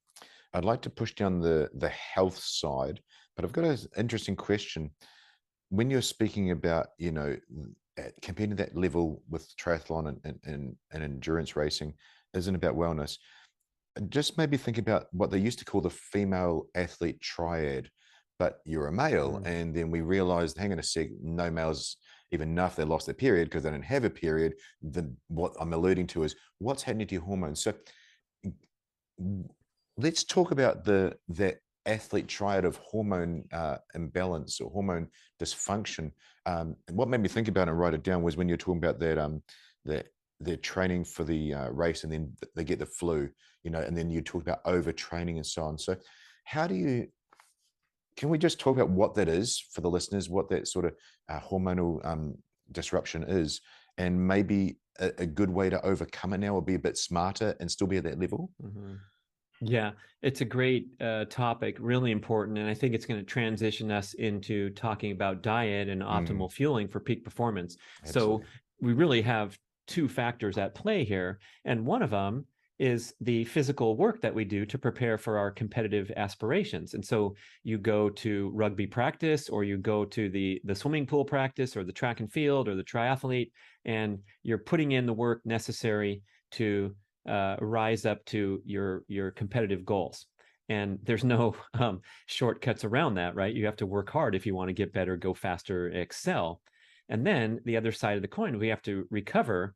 A: I'd like to push down the health side, but I've got an interesting question. When you're speaking about, competing at that level with triathlon and endurance racing isn't about wellness, just maybe think about what they used to call the female athlete triad. But you're a male, and then we realized, hang on a sec, no males even know if they lost their period because they don't have a period. What I'm alluding to is what's happening to your hormones. So let's talk about that athlete triad of hormone imbalance or hormone dysfunction. And what made me think about it and write it down was when you're talking about that they're training for the race and then they get the flu, and then you talk about overtraining and so on. So can we just talk about what that is for the listeners, what that sort of hormonal disruption is, and maybe a good way to overcome it now or be a bit smarter and still be at that level?
B: Mm-hmm. Yeah, it's a great topic, really important. And I think it's going to transition us into talking about diet and optimal fueling for peak performance.
A: Absolutely.
B: So we really have two factors at play here. And one of them is the physical work that we do to prepare for our competitive aspirations. And so you go to rugby practice, or you go to the swimming pool practice, or the track and field, or the triathlete, and you're putting in the work necessary to rise up to your competitive goals. And there's no shortcuts around that, right? You have to work hard if you want to get better, go faster, excel. And then the other side of the coin, we have to recover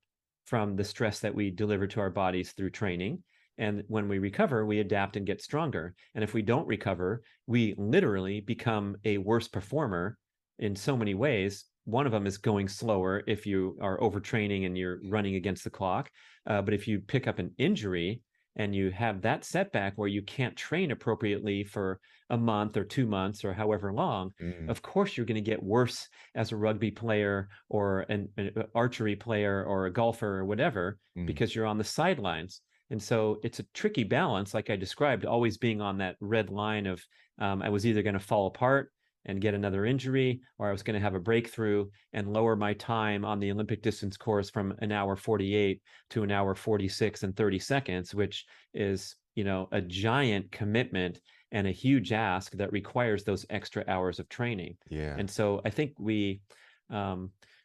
B: from the stress that we deliver to our bodies through training. And when we recover, we adapt and get stronger. And if we don't recover, we literally become a worse performer in so many ways. One of them is going slower if you are overtraining and you're running against the clock. But if you pick up an injury and you have that setback where you can't train appropriately for a month or 2 months or however long, of course you're going to get worse as a rugby player or an archery player or a golfer or whatever, because you're on the sidelines. And so it's a tricky balance, like I described, always being on that red line of I was either going to fall apart and get another injury, or I was going to have a breakthrough and lower my time on the Olympic distance course from 1:48 to 1:46 and 30 seconds, which is, a giant commitment and a huge ask that requires those extra hours of training.
A: Yeah.
B: And so I think we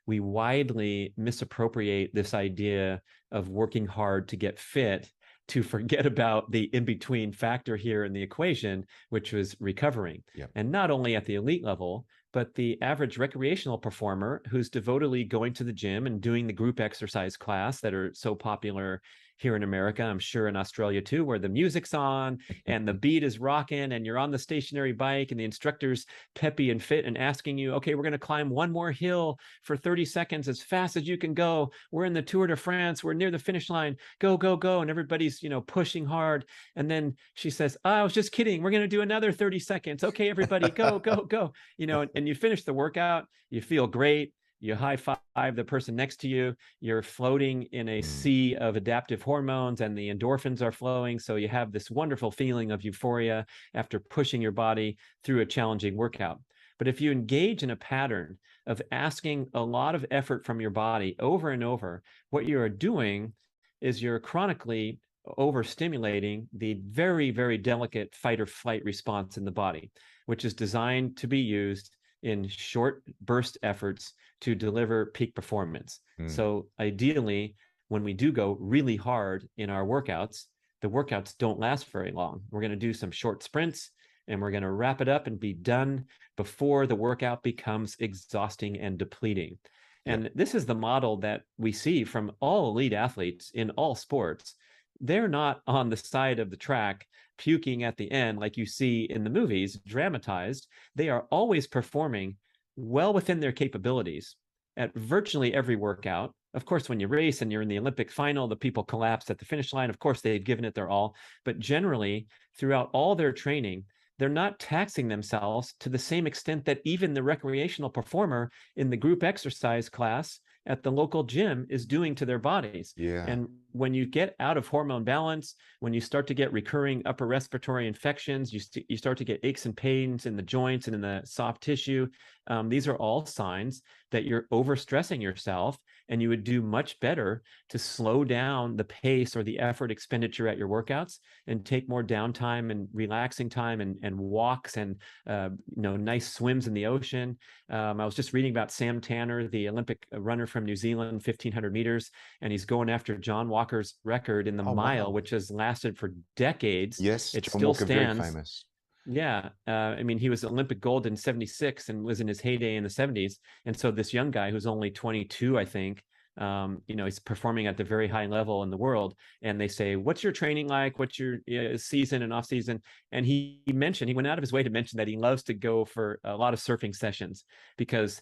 B: widely misappropriate this idea of working hard to get fit, to forget about the in-between factor here in the equation, which was recovering.
A: Yep.
B: And not only at the elite level, but the average recreational performer who's devotedly going to the gym and doing the group exercise class that are so popular here in America, I'm sure in Australia too, where the music's on and the beat is rocking and you're on the stationary bike and the instructor's peppy and fit and asking you, okay, we're going to climb one more hill for 30 seconds as fast as you can go. We're in the Tour de France. We're near the finish line. Go, go, go. And everybody's, pushing hard. And then she says, oh, I was just kidding. We're going to do another 30 seconds. Okay, everybody, go, go, go. And you finish the workout. You feel great. You high five the person next to you. You're floating in a sea of adaptive hormones and the endorphins are flowing. So you have this wonderful feeling of euphoria after pushing your body through a challenging workout. But if you engage in a pattern of asking a lot of effort from your body over and over, what you are doing is you're chronically overstimulating the very, very delicate fight or flight response in the body, which is designed to be used in short burst efforts to deliver peak performance. So ideally, when we do go really hard in our workouts, the workouts don't last very long. We're going to do some short sprints and we're going to wrap it up and be done before the workout becomes exhausting and depleting. And this is the model that we see from all elite athletes in all sports. They're not on the side of the track puking at the end like you see in the movies, dramatized. They are always performing well within their capabilities at virtually every workout. Of course, when you race and you're in the Olympic final, the people collapse at the finish line. Of course, they've given it their all. But generally, throughout all their training, they're not taxing themselves to the same extent that even the recreational performer in the group exercise class at the local gym is doing to their bodies.
A: Yeah.
B: And when you get out of hormone balance, when you start to get recurring upper respiratory infections, you start to get aches and pains in the joints and in the soft tissue. These are all signs that you're overstressing yourself, and you would do much better to slow down the pace or the effort expenditure at your workouts and take more downtime and relaxing time and walks and nice swims in the ocean. I was just reading about Sam Tanner, the Olympic runner from New Zealand, 1,500 meters, and he's going after John Walker's record in the mile, which has lasted for decades.
A: Yes,
B: it
A: John
B: still
A: Walker,
B: stands.
A: very famous.
B: Yeah. He was Olympic gold in 76 and was in his heyday in the 70s. And so this young guy who's only 22, I think, he's performing at the very high level in the world, and they say, what's your training like? What's your season and off season? And he went out of his way to mention that he loves to go for a lot of surfing sessions, because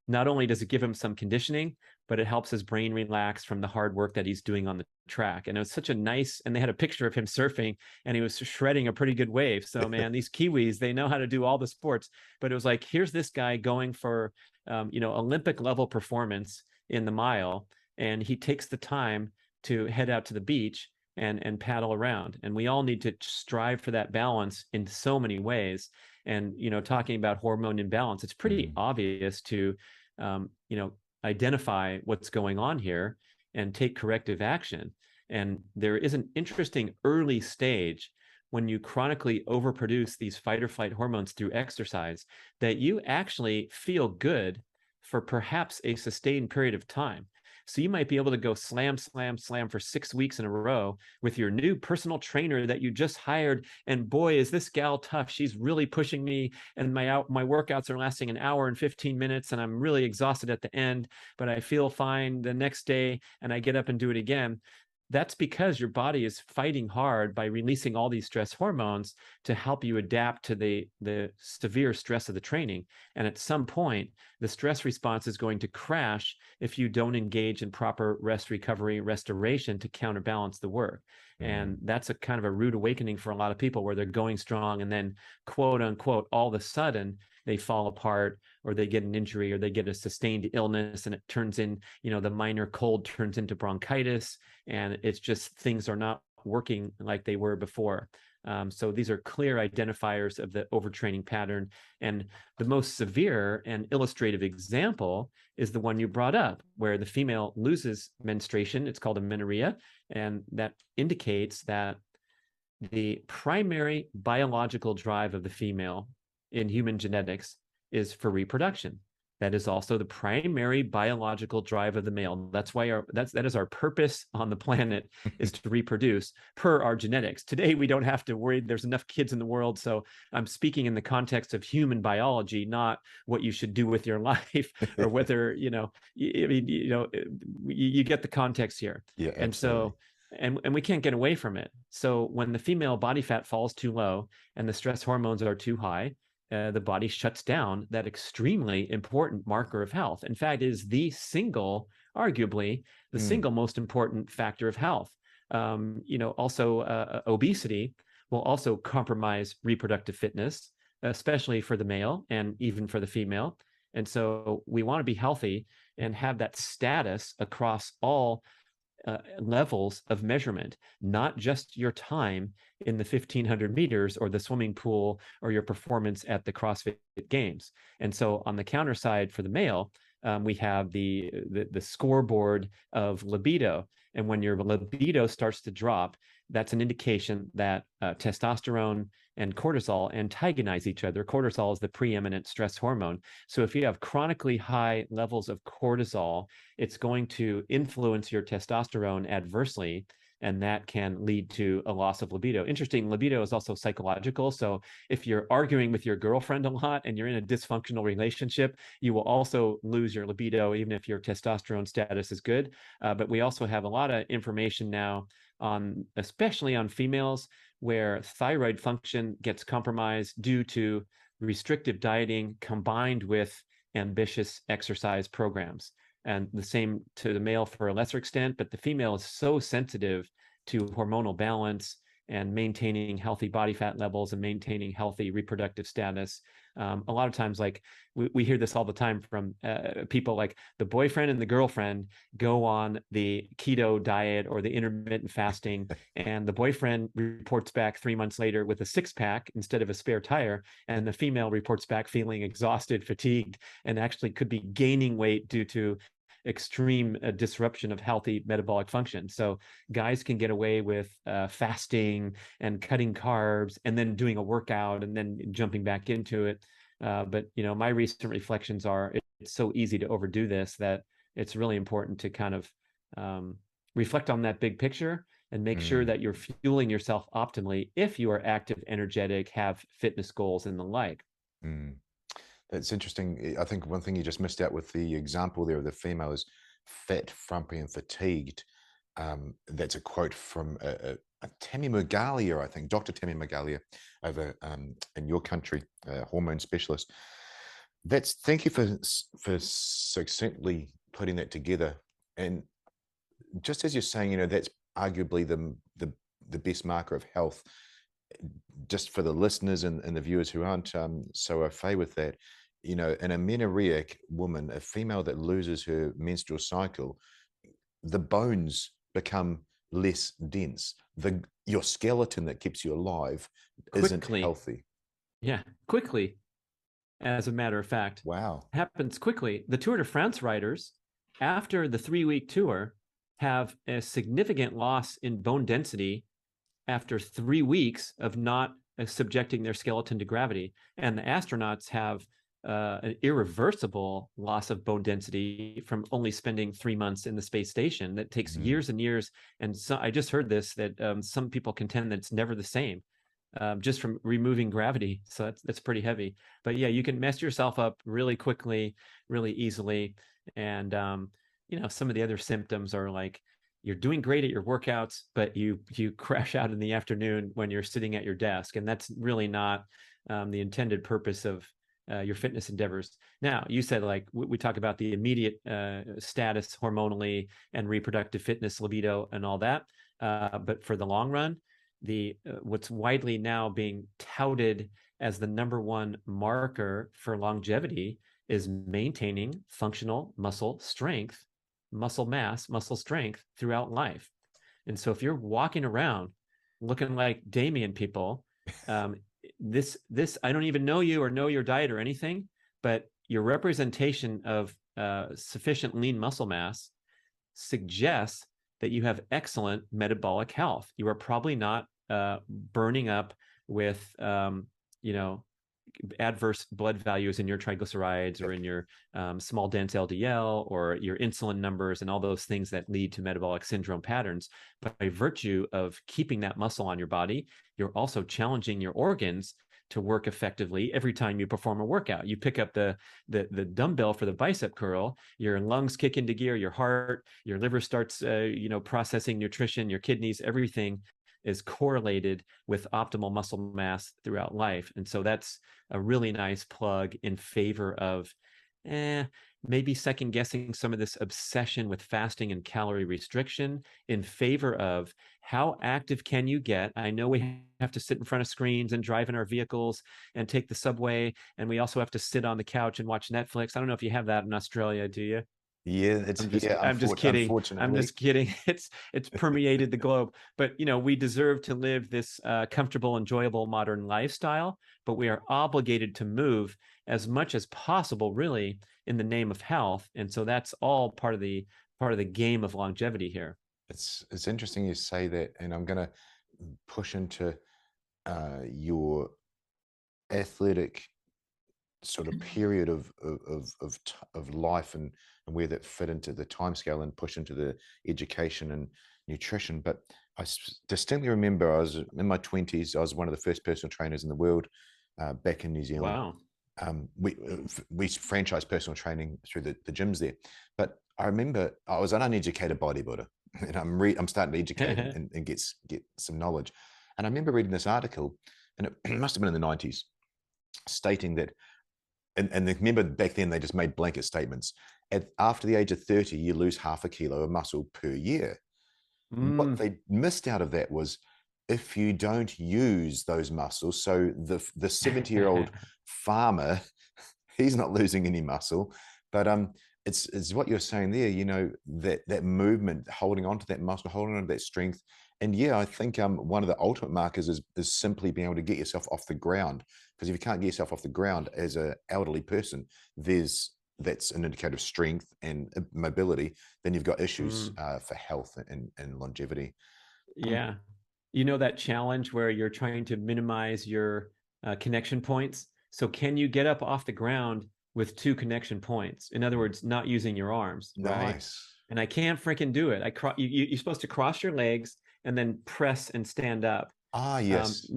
B: not only does it give him some conditioning, but it helps his brain relax from the hard work that he's doing on the track. And it was such a nice, and they had a picture of him surfing, and he was shredding a pretty good wave. So man, these Kiwis, they know how to do all the sports. But it was like, here's this guy going for Olympic level performance in the mile, and he takes the time to head out to the beach and paddle around. And we all need to strive for that balance in so many ways. And talking about hormone imbalance, it's pretty obvious to identify what's going on here and take corrective action. And there is an interesting early stage when you chronically overproduce these fight or flight hormones through exercise, that you actually feel good for perhaps a sustained period of time. So you might be able to go slam, slam, slam for 6 weeks in a row with your new personal trainer that you just hired. And boy, is this gal tough. She's really pushing me. And my workouts are lasting an hour and 15 minutes. And I'm really exhausted at the end, but I feel fine the next day, and I get up and do it again. That's because your body is fighting hard by releasing all these stress hormones to help you adapt to the severe stress of the training. And at some point, the stress response is going to crash if you don't engage in proper rest, recovery, restoration to counterbalance the work. And that's a kind of a rude awakening for a lot of people, where they're going strong and then, quote unquote, all of a sudden they fall apart, or they get an injury, or they get a sustained illness, and it turns in, the minor cold turns into bronchitis, and it's just, things are not working like they were before. So these are clear identifiers of the overtraining pattern. And the most severe and illustrative example is the one you brought up, where the female loses menstruation. It's called amenorrhea, and that indicates that the primary biological drive of the female in human genetics is for reproduction. That is also the primary biological drive of the male. That's why that is our purpose on the planet, is to reproduce per our genetics. Today, we don't have to worry. There's enough kids in the world. So I'm speaking in the context of human biology, not what you should do with your life, or whether, you get the context here.
A: Yeah, absolutely.
B: And so, and we can't get away from it. So when the female body fat falls too low and the stress hormones are too high, the body shuts down that extremely important marker of health. In fact, it is arguably the single most important factor of health. Also obesity will also compromise reproductive fitness, especially for the male and even for the female. And so we want to be healthy and have that status across all levels of measurement, not just your time in the 1500 meters or the swimming pool or your performance at the CrossFit Games. And so on the counter side for the male, we have the scoreboard of libido. And when your libido starts to drop, that's an indication that testosterone and cortisol antagonize each other. Cortisol is the preeminent stress hormone. So if you have chronically high levels of cortisol, it's going to influence your testosterone adversely, and that can lead to a loss of libido. Interesting, libido is also psychological. So if you're arguing with your girlfriend a lot and you're in a dysfunctional relationship, you will also lose your libido, even if your testosterone status is good. But we also have a lot of information now on, especially on females, where thyroid function gets compromised due to restrictive dieting combined with ambitious exercise programs. And the same to the male for a lesser extent, but the female is so sensitive to hormonal balance and maintaining healthy body fat levels and maintaining healthy reproductive status. A lot of times, like we hear this all the time from people, like the boyfriend and the girlfriend go on the keto diet or the intermittent fasting, and the boyfriend reports back 3 months later with a 6-pack instead of a spare tire, and the female reports back feeling exhausted, fatigued, and actually could be gaining weight due to extreme disruption of healthy metabolic function. So guys can get away with fasting and cutting carbs and then doing a workout and then jumping back into it. But my recent reflections are, it's so easy to overdo this that it's really important to kind of reflect on that big picture and make sure that you're fueling yourself optimally if you are active, energetic, have fitness goals and the like.
A: That's interesting. I think one thing you just missed out with the example there of the female is fat, frumpy, and fatigued. That's a quote from a Tammy Magalia, I think, Dr. Tammy Magalia over in your country, a hormone specialist. Thank you for succinctly putting that together. And just as you're saying, that's arguably the best marker of health. Just for the listeners and the viewers who aren't so au fait with that, an amenorrheic woman, a female that loses her menstrual cycle, the bones become less dense. Your skeleton that keeps you alive isn't
B: Quickly.
A: healthy.
B: Yeah, quickly. As a matter of fact,
A: Wow.
B: happens quickly. The Tour de France riders, after the 3-week tour, have a significant loss in bone density after 3 weeks of not subjecting their skeleton to gravity. And the astronauts have an irreversible loss of bone density from only spending 3 months in the space station. That takes years and years. And so I just heard this, that some people contend that it's never the same. Just from removing gravity. So that's pretty heavy. But yeah, you can mess yourself up really quickly, really easily. And some of the other symptoms are like you're doing great at your workouts, but you crash out in the afternoon when you're sitting at your desk, and that's really not the intended purpose of your fitness endeavors. Now, you said like we talk about the immediate status hormonally and reproductive fitness, libido, and all that. But for the long run, what's widely now being touted as the #1 marker for longevity is maintaining functional muscle strength, muscle mass, muscle strength throughout life. And so if you're walking around looking like Damien people, this I don't even know you or know your diet or anything, but your representation of sufficient lean muscle mass suggests that you have excellent metabolic health. You are probably not burning up with adverse blood values in your triglycerides or in your small dense LDL or your insulin numbers and all those things that lead to metabolic syndrome patterns. But by virtue of keeping that muscle on your body, you're also challenging your organs to work effectively every time you perform a workout. You pick up the dumbbell for the bicep curl, your lungs kick into gear, your heart, your liver starts processing nutrition, your kidneys, everything is correlated with optimal muscle mass throughout life. And so that's a really nice plug in favor of maybe second guessing some of this obsession with fasting and calorie restriction in favor of how active can you get. I know we have to sit in front of screens and drive in our vehicles and take the subway, and we also have to sit on the couch and watch Netflix. I don't know if you have that in Australia, do you?
A: Yeah,
B: I'm just kidding. I'm
A: unfortunately.
B: just kidding. It's permeated the globe. But we deserve to live this comfortable, enjoyable modern lifestyle. But we are obligated to move as much as possible, really, in the name of health. And so that's all part of the game of longevity here.
A: It's interesting you say that, and I'm going to push into your athletic sort of period of life and where that fit into the timescale and push into the education and nutrition. But I distinctly remember I was in my 20s. I was one of the first personal trainers in the world back in New Zealand.
B: Wow.
A: We franchise personal training through the gyms there. But I remember I was an uneducated bodybuilder, and I'm starting to educate and get some knowledge. And I remember reading this article, and it must have been in the 90s, stating that, and remember back then they just made blanket statements. After the age of 30, you lose half a kilo of muscle per year. What they missed out of that was if you don't use those muscles, so the 70-year-old farmer, he's not losing any muscle, but it's what you're saying there, that movement, holding on to that muscle, holding on to that strength. And yeah, I think one of the ultimate markers is simply being able to get yourself off the ground. Because if you can't get yourself off the ground as an elderly person, that's an indicator of strength and mobility. Then you've got issues for health and longevity.
B: Yeah. That challenge where you're trying to minimize your connection points. So can you get up off the ground with 2 connection points? In other words, not using your arms, right?
A: Nice.
B: And I can't freaking do it. You're supposed to cross your legs and then press and stand up.
A: Yes.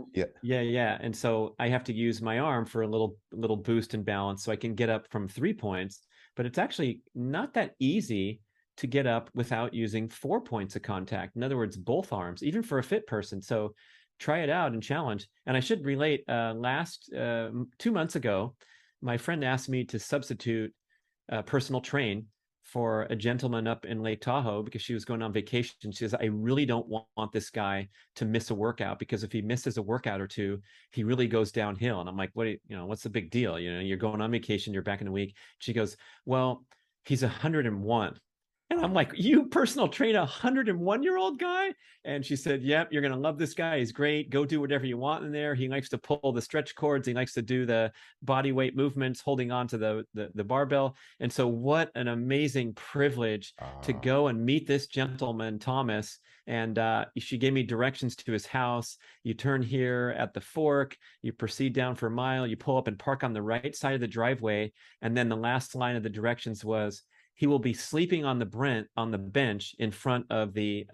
B: Yeah. And so I have to use my arm for a little boost in balance so I can get up from 3 points. But it's actually not that easy to get up without using 4 points of contact. In other words, both arms, even for a fit person. So try it out and challenge. And I should relate, 2 months ago, my friend asked me to substitute personal train for a gentleman up in Lake Tahoe because she was going on vacation. She says, I really don't want this guy to miss a workout, because if he misses a workout or two, he really goes downhill. And I'm like, what's the big deal? You're going on vacation, you're back in a week. She goes, well, he's 101. And I'm like, you personal train a 101-year-old guy? And she said, yep, you're going to love this guy. He's great. Go do whatever you want in there. He likes to pull the stretch cords. He likes to do the body weight movements, holding on to the barbell. And so what an amazing privilege to go and meet this gentleman, Thomas. And she gave me directions to his house. You turn here at the fork, you proceed down for a mile, you pull up and park on the right side of the driveway. And then the last line of the directions was, he will be sleeping on the bench in front of the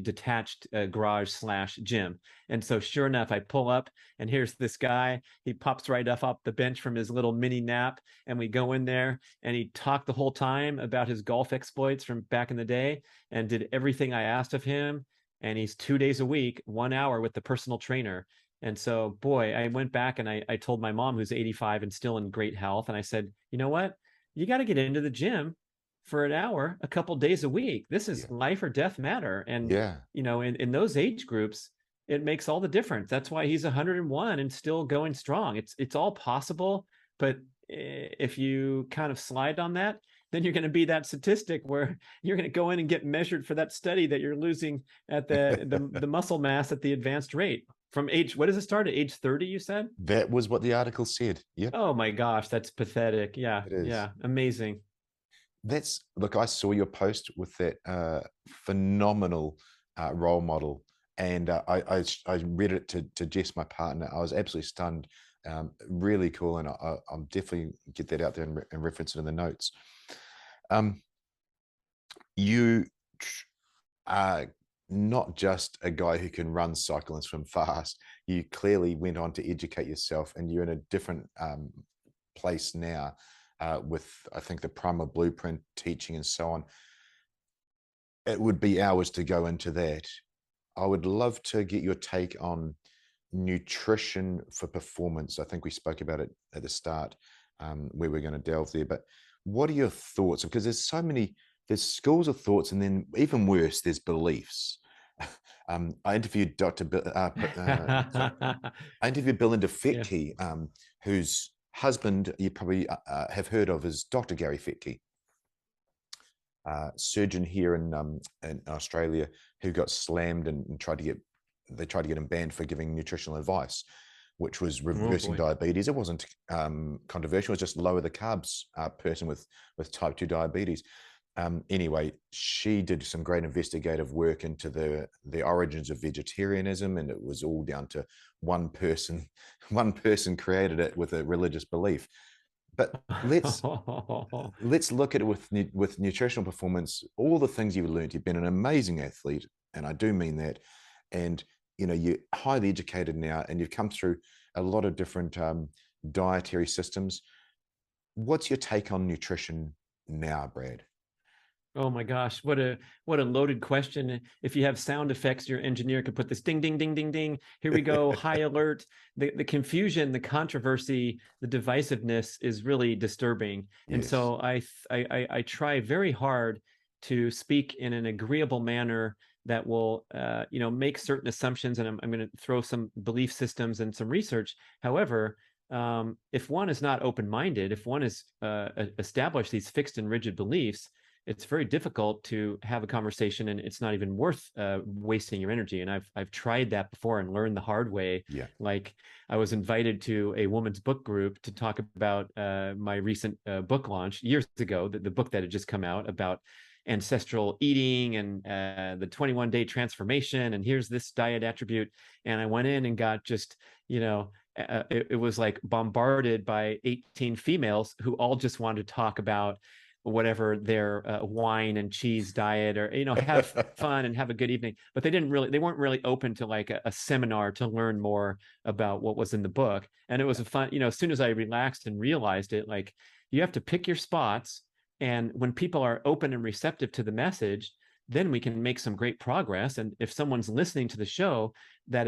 B: detached garage / gym. And so sure enough, I pull up and here's this guy. He pops right off the bench from his little mini nap, and we go in there, and he talked the whole time about his golf exploits from back in the day and did everything I asked of him. And he's 2 days a week, 1 hour with the personal trainer. And so, boy, I went back and I told my mom, who's 85 and still in great health, and I said, you know what? You got to get into the gym for an hour, a couple days a week. This is life or death matter. And, in those age groups, it makes all the difference. That's why he's 101 and still going strong. It's all possible. But if you kind of slide on that, then you're going to be that statistic where you're going to go in and get measured for that study that you're losing at the muscle mass at the advanced rate. From age, what does it start at age 30, you said?
A: That was what the article said. Yep.
B: Oh my gosh, that's pathetic. Yeah. Yeah. Amazing.
A: Look, I saw your post with that phenomenal role model, and I read it to Jess, my partner. I was absolutely stunned. Really cool, and I'll definitely get that out there and reference it in the notes. You are not just a guy who can run, cycle, and swim fast. You clearly went on to educate yourself, and you're in a different place now. With, I think, the Primer Blueprint teaching and so on. It would be hours to go into that. I would love to get your take on nutrition for performance. I think we spoke about it at the start, where we're going to delve there. But what are your thoughts? Because there's schools of thoughts, and then even worse, there's beliefs. I interviewed I interviewed Belinda Fetke, whose husband you probably have heard of is Dr. Gary Fetke, surgeon here in Australia, who got slammed and tried to get him banned for giving nutritional advice, which was reversing diabetes. It wasn't controversial. It was just lower the carbs person with type 2 diabetes. Anyway, she did some great investigative work into the origins of vegetarianism, and it was all down to one person created it with a religious belief. But let's look at it with nutritional performance. All the things you've learned. You've been an amazing athlete, and I do mean that. And you're highly educated now, and you've come through a lot of different dietary systems. What's your take on nutrition now, Brad?
B: Oh my gosh, what a loaded question. If you have sound effects, your engineer could put this ding, ding, ding, ding, ding. Here we go, high alert. The confusion, the controversy, the divisiveness is really disturbing. Yes. And so I try very hard to speak in an agreeable manner that will make certain assumptions, and I'm going to throw some belief systems and some research. However, if one is not open-minded, if one is established these fixed and rigid beliefs, it's very difficult to have a conversation, and it's not even worth wasting your energy. And I've tried that before and learned the hard way. Yeah. Like, I was invited to a women's book group to talk about my recent book launch years ago, the book that had just come out about ancestral eating and the 21-day transformation. And here's this diet attribute. And I went in and got just, it was like bombarded by 18 females who all just wanted to talk about whatever their wine and cheese diet, or have fun and have a good evening, but they weren't really open to like a seminar to learn more about what was in the book. And it was a fun, as soon as I relaxed and realized it, like, you have to pick your spots, And when people are open and receptive to the message, then we can make some great progress. And if someone's listening to the show, that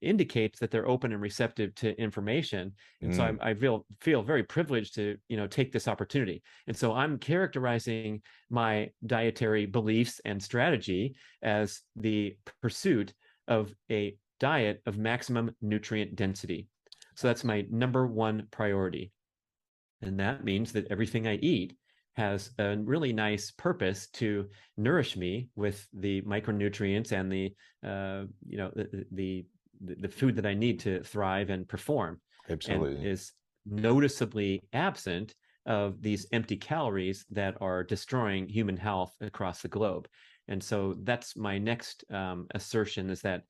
B: indicates that they're open and receptive to information. And so I feel very privileged to, take this opportunity. And so I'm characterizing my dietary beliefs and strategy as the pursuit of a diet of maximum nutrient density. So that's my number one priority. And that means that everything I eat has a really nice purpose to nourish me with the micronutrients and the food that I need to thrive and perform.
A: Absolutely.
B: And is noticeably absent of these empty calories that are destroying human health across the globe. And so that's my next assertion, is that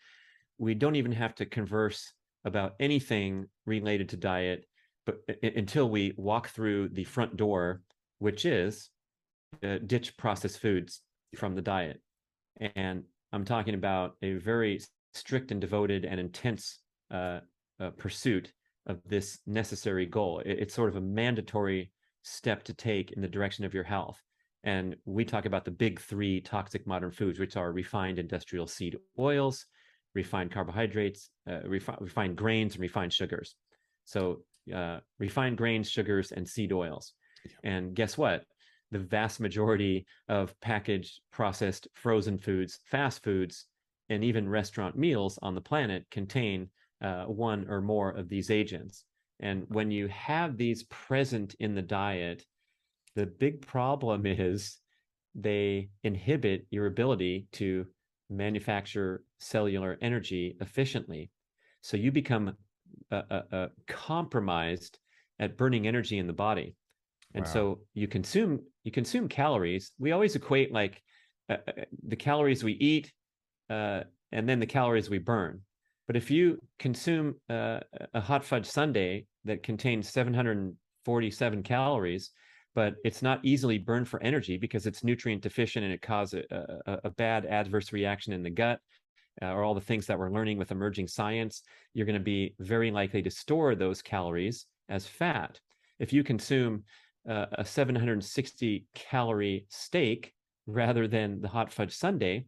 B: we don't even have to converse about anything related to diet, but until we walk through the front door, which is ditch processed foods from the diet. And I'm talking about a very strict and devoted and intense pursuit of this necessary goal. It's sort of a mandatory step to take in the direction of your health. And we talk about the big three toxic modern foods, which are refined industrial seed oils, refined carbohydrates, refined grains, and refined sugars. So refined grains, sugars, and seed oils. And guess what? The vast majority of packaged, processed, frozen foods, fast foods, and even restaurant meals on the planet contain one or more of these agents. And when you have these present in the diet, the big problem is they inhibit your ability to manufacture cellular energy efficiently. So you become compromised at burning energy in the body. And so you consume calories. We always equate like the calories we eat and then the calories we burn. But if you consume a hot fudge sundae that contains 747 calories, but it's not easily burned for energy because it's nutrient deficient and it causes a bad adverse reaction in the gut, or all the things that we're learning with emerging science, you're going to be very likely to store those calories as fat. If you consume a 760 calorie steak rather than the hot fudge sundae,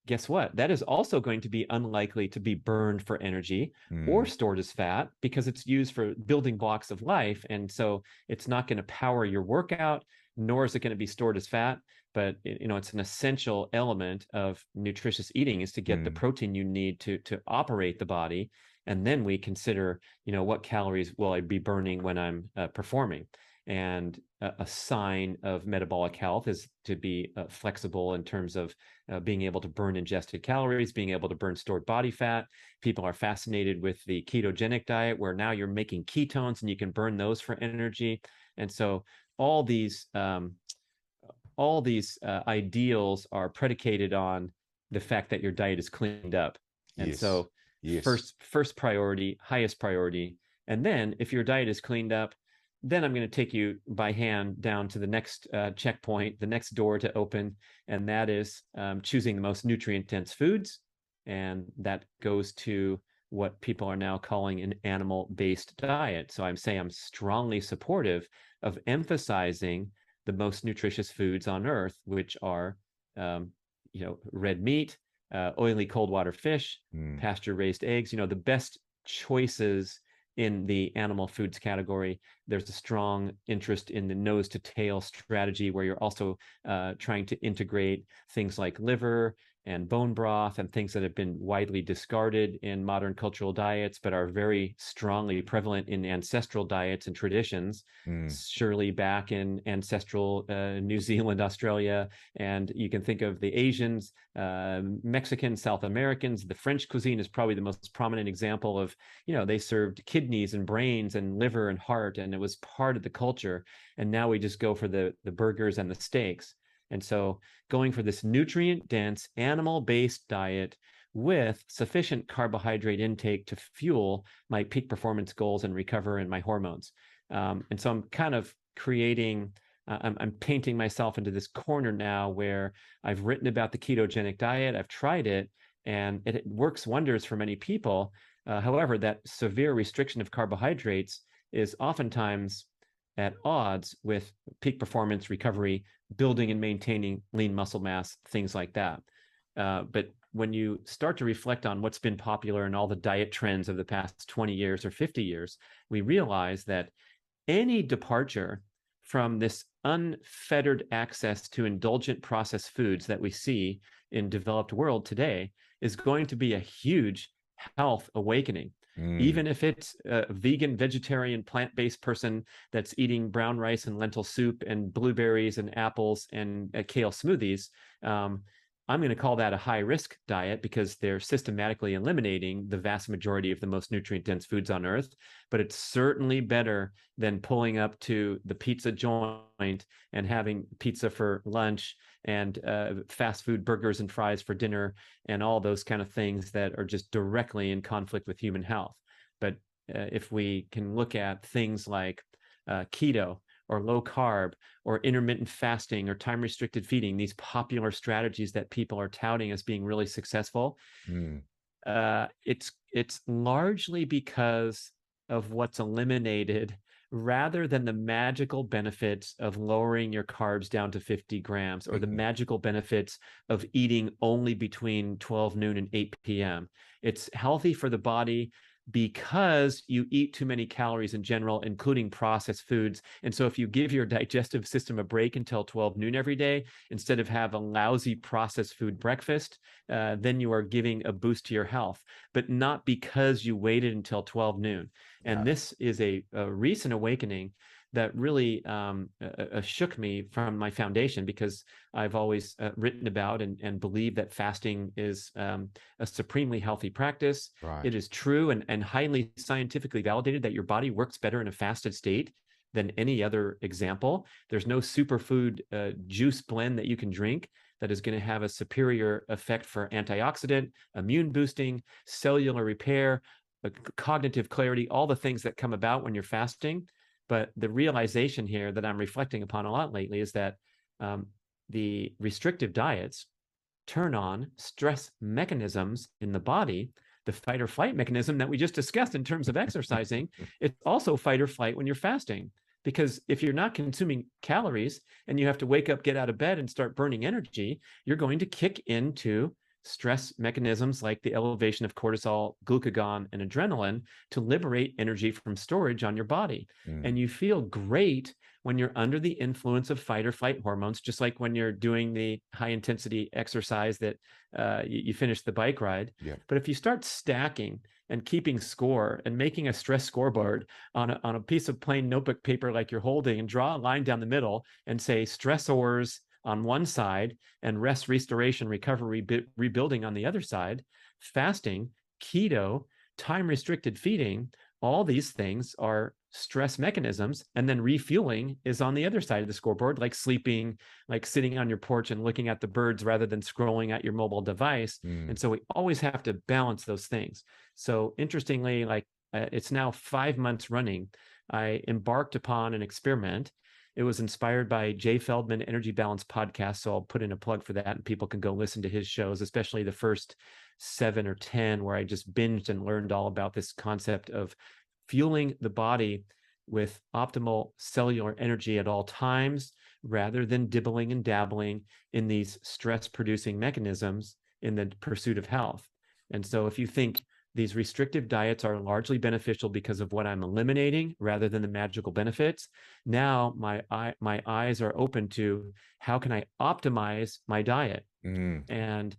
B: guess what? That is also going to be unlikely to be burned for energy or stored as fat because it's used for building blocks of life. And so it's not going to power your workout, nor is it going to be stored as fat. But it's an essential element of nutritious eating, is to get the protein you need to operate the body. And then we consider, what calories will I be burning when I'm performing. And a sign of metabolic health is to be flexible in terms of being able to burn ingested calories, being able to burn stored body fat. People are fascinated with the ketogenic diet, where now you're making ketones and you can burn those for energy. And so all these ideals are predicated on the fact that your diet is cleaned up. And so first priority, highest priority. And then if your diet is cleaned up, then I'm going to take you by hand down to the next checkpoint, the next door to open, and that is choosing the most nutrient-dense foods. And that goes to what people are now calling an animal-based diet. So I'm saying I'm strongly supportive of emphasizing the most nutritious foods on earth, which are, red meat, oily cold water fish, pasture-raised eggs, the best choices in the animal foods category. There's a strong interest in the nose to tail strategy, where you're also trying to integrate things like liver and bone broth and things that have been widely discarded in modern cultural diets, but are very strongly prevalent in ancestral diets and traditions, surely back in ancestral New Zealand, Australia. And you can think of the Asians, Mexicans, South Americans. The French cuisine is probably the most prominent example of, they served kidneys and brains and liver and heart, and it was part of the culture. And now we just go for the burgers and the steaks. And so going for this nutrient-dense, animal-based diet with sufficient carbohydrate intake to fuel my peak performance goals and recover in my hormones. And so I'm kind of creating, I'm painting myself into this corner now where I've written about the ketogenic diet, I've tried it, and it works wonders for many people. However, that severe restriction of carbohydrates is oftentimes at odds with peak performance, recovery, building and maintaining lean muscle mass, things like that. But when you start to reflect on what's been popular in all the diet trends of the past 20 years or 50 years, we realize that any departure from this unfettered access to indulgent processed foods that we see in developed world today is going to be a huge health awakening. Even if it's a vegan, vegetarian, plant-based person that's eating brown rice and lentil soup and blueberries and apples and kale smoothies, I'm going to call that a high-risk diet because they're systematically eliminating the vast majority of the most nutrient-dense foods on Earth. But it's certainly better than pulling up to the pizza joint and having pizza for lunch and fast food burgers and fries for dinner and all those kind of things that are just directly in conflict with human health. But if we can look at things like keto or low carb or intermittent fasting or time restricted feeding, these popular strategies that people are touting as being really successful, it's largely because of what's eliminated rather than the magical benefits of lowering your carbs down to 50 grams or the magical benefits of eating only between 12 noon and 8 p.m. It's healthy for the body because you eat too many calories in general, including processed foods. And so if you give your digestive system a break until 12 noon every day, instead of have a lousy processed food breakfast, then you are giving a boost to your health, but not because you waited until 12 noon. And this is a recent awakening that really shook me from my foundation, because I've always written about and believe that fasting is a supremely healthy practice.
A: Right.
B: It is true and highly scientifically validated that your body works better in a fasted state than any other example. There's no superfood juice blend that you can drink that is going to have a superior effect for antioxidant, immune boosting, cellular repair, cognitive clarity, all the things that come about when you're fasting. But the realization here that I'm reflecting upon a lot lately is that the restrictive diets turn on stress mechanisms in the body, the fight or flight mechanism that we just discussed in terms of exercising. It's also fight or flight when you're fasting, because if you're not consuming calories and you have to wake up, get out of bed and start burning energy, you're going to kick into stress mechanisms like the elevation of cortisol, glucagon, and adrenaline to liberate energy from storage on your body. And you feel great when you're under the influence of fight or flight hormones, just like when you're doing the high intensity exercise that you finish the bike ride. But if you start stacking and keeping score and making a stress scoreboard on a piece of plain notebook paper like you're holding, and draw a line down the middle and say stressors on one side and rest, restoration, recovery, rebuilding on the other side, fasting, keto, time restricted feeding, all these things are stress mechanisms. And then refueling is on the other side of the scoreboard, like sleeping, like sitting on your porch and looking at the birds rather than scrolling at your mobile device. And so we always have to balance those things. So interestingly, like it's now 5 months running, I embarked upon an experiment. It was inspired by Jay Feldman Energy Balance podcast. So I'll put in a plug for that, and people can go listen to his shows, especially the first 7 or 10, where I just binged and learned all about this concept of fueling the body with optimal cellular energy at all times, rather than dibbling and dabbling in these stress-producing mechanisms in the pursuit of health. And so if you think these restrictive diets are largely beneficial because of what I'm eliminating rather than the magical benefits, now my eyes are open to how can I optimize my diet. And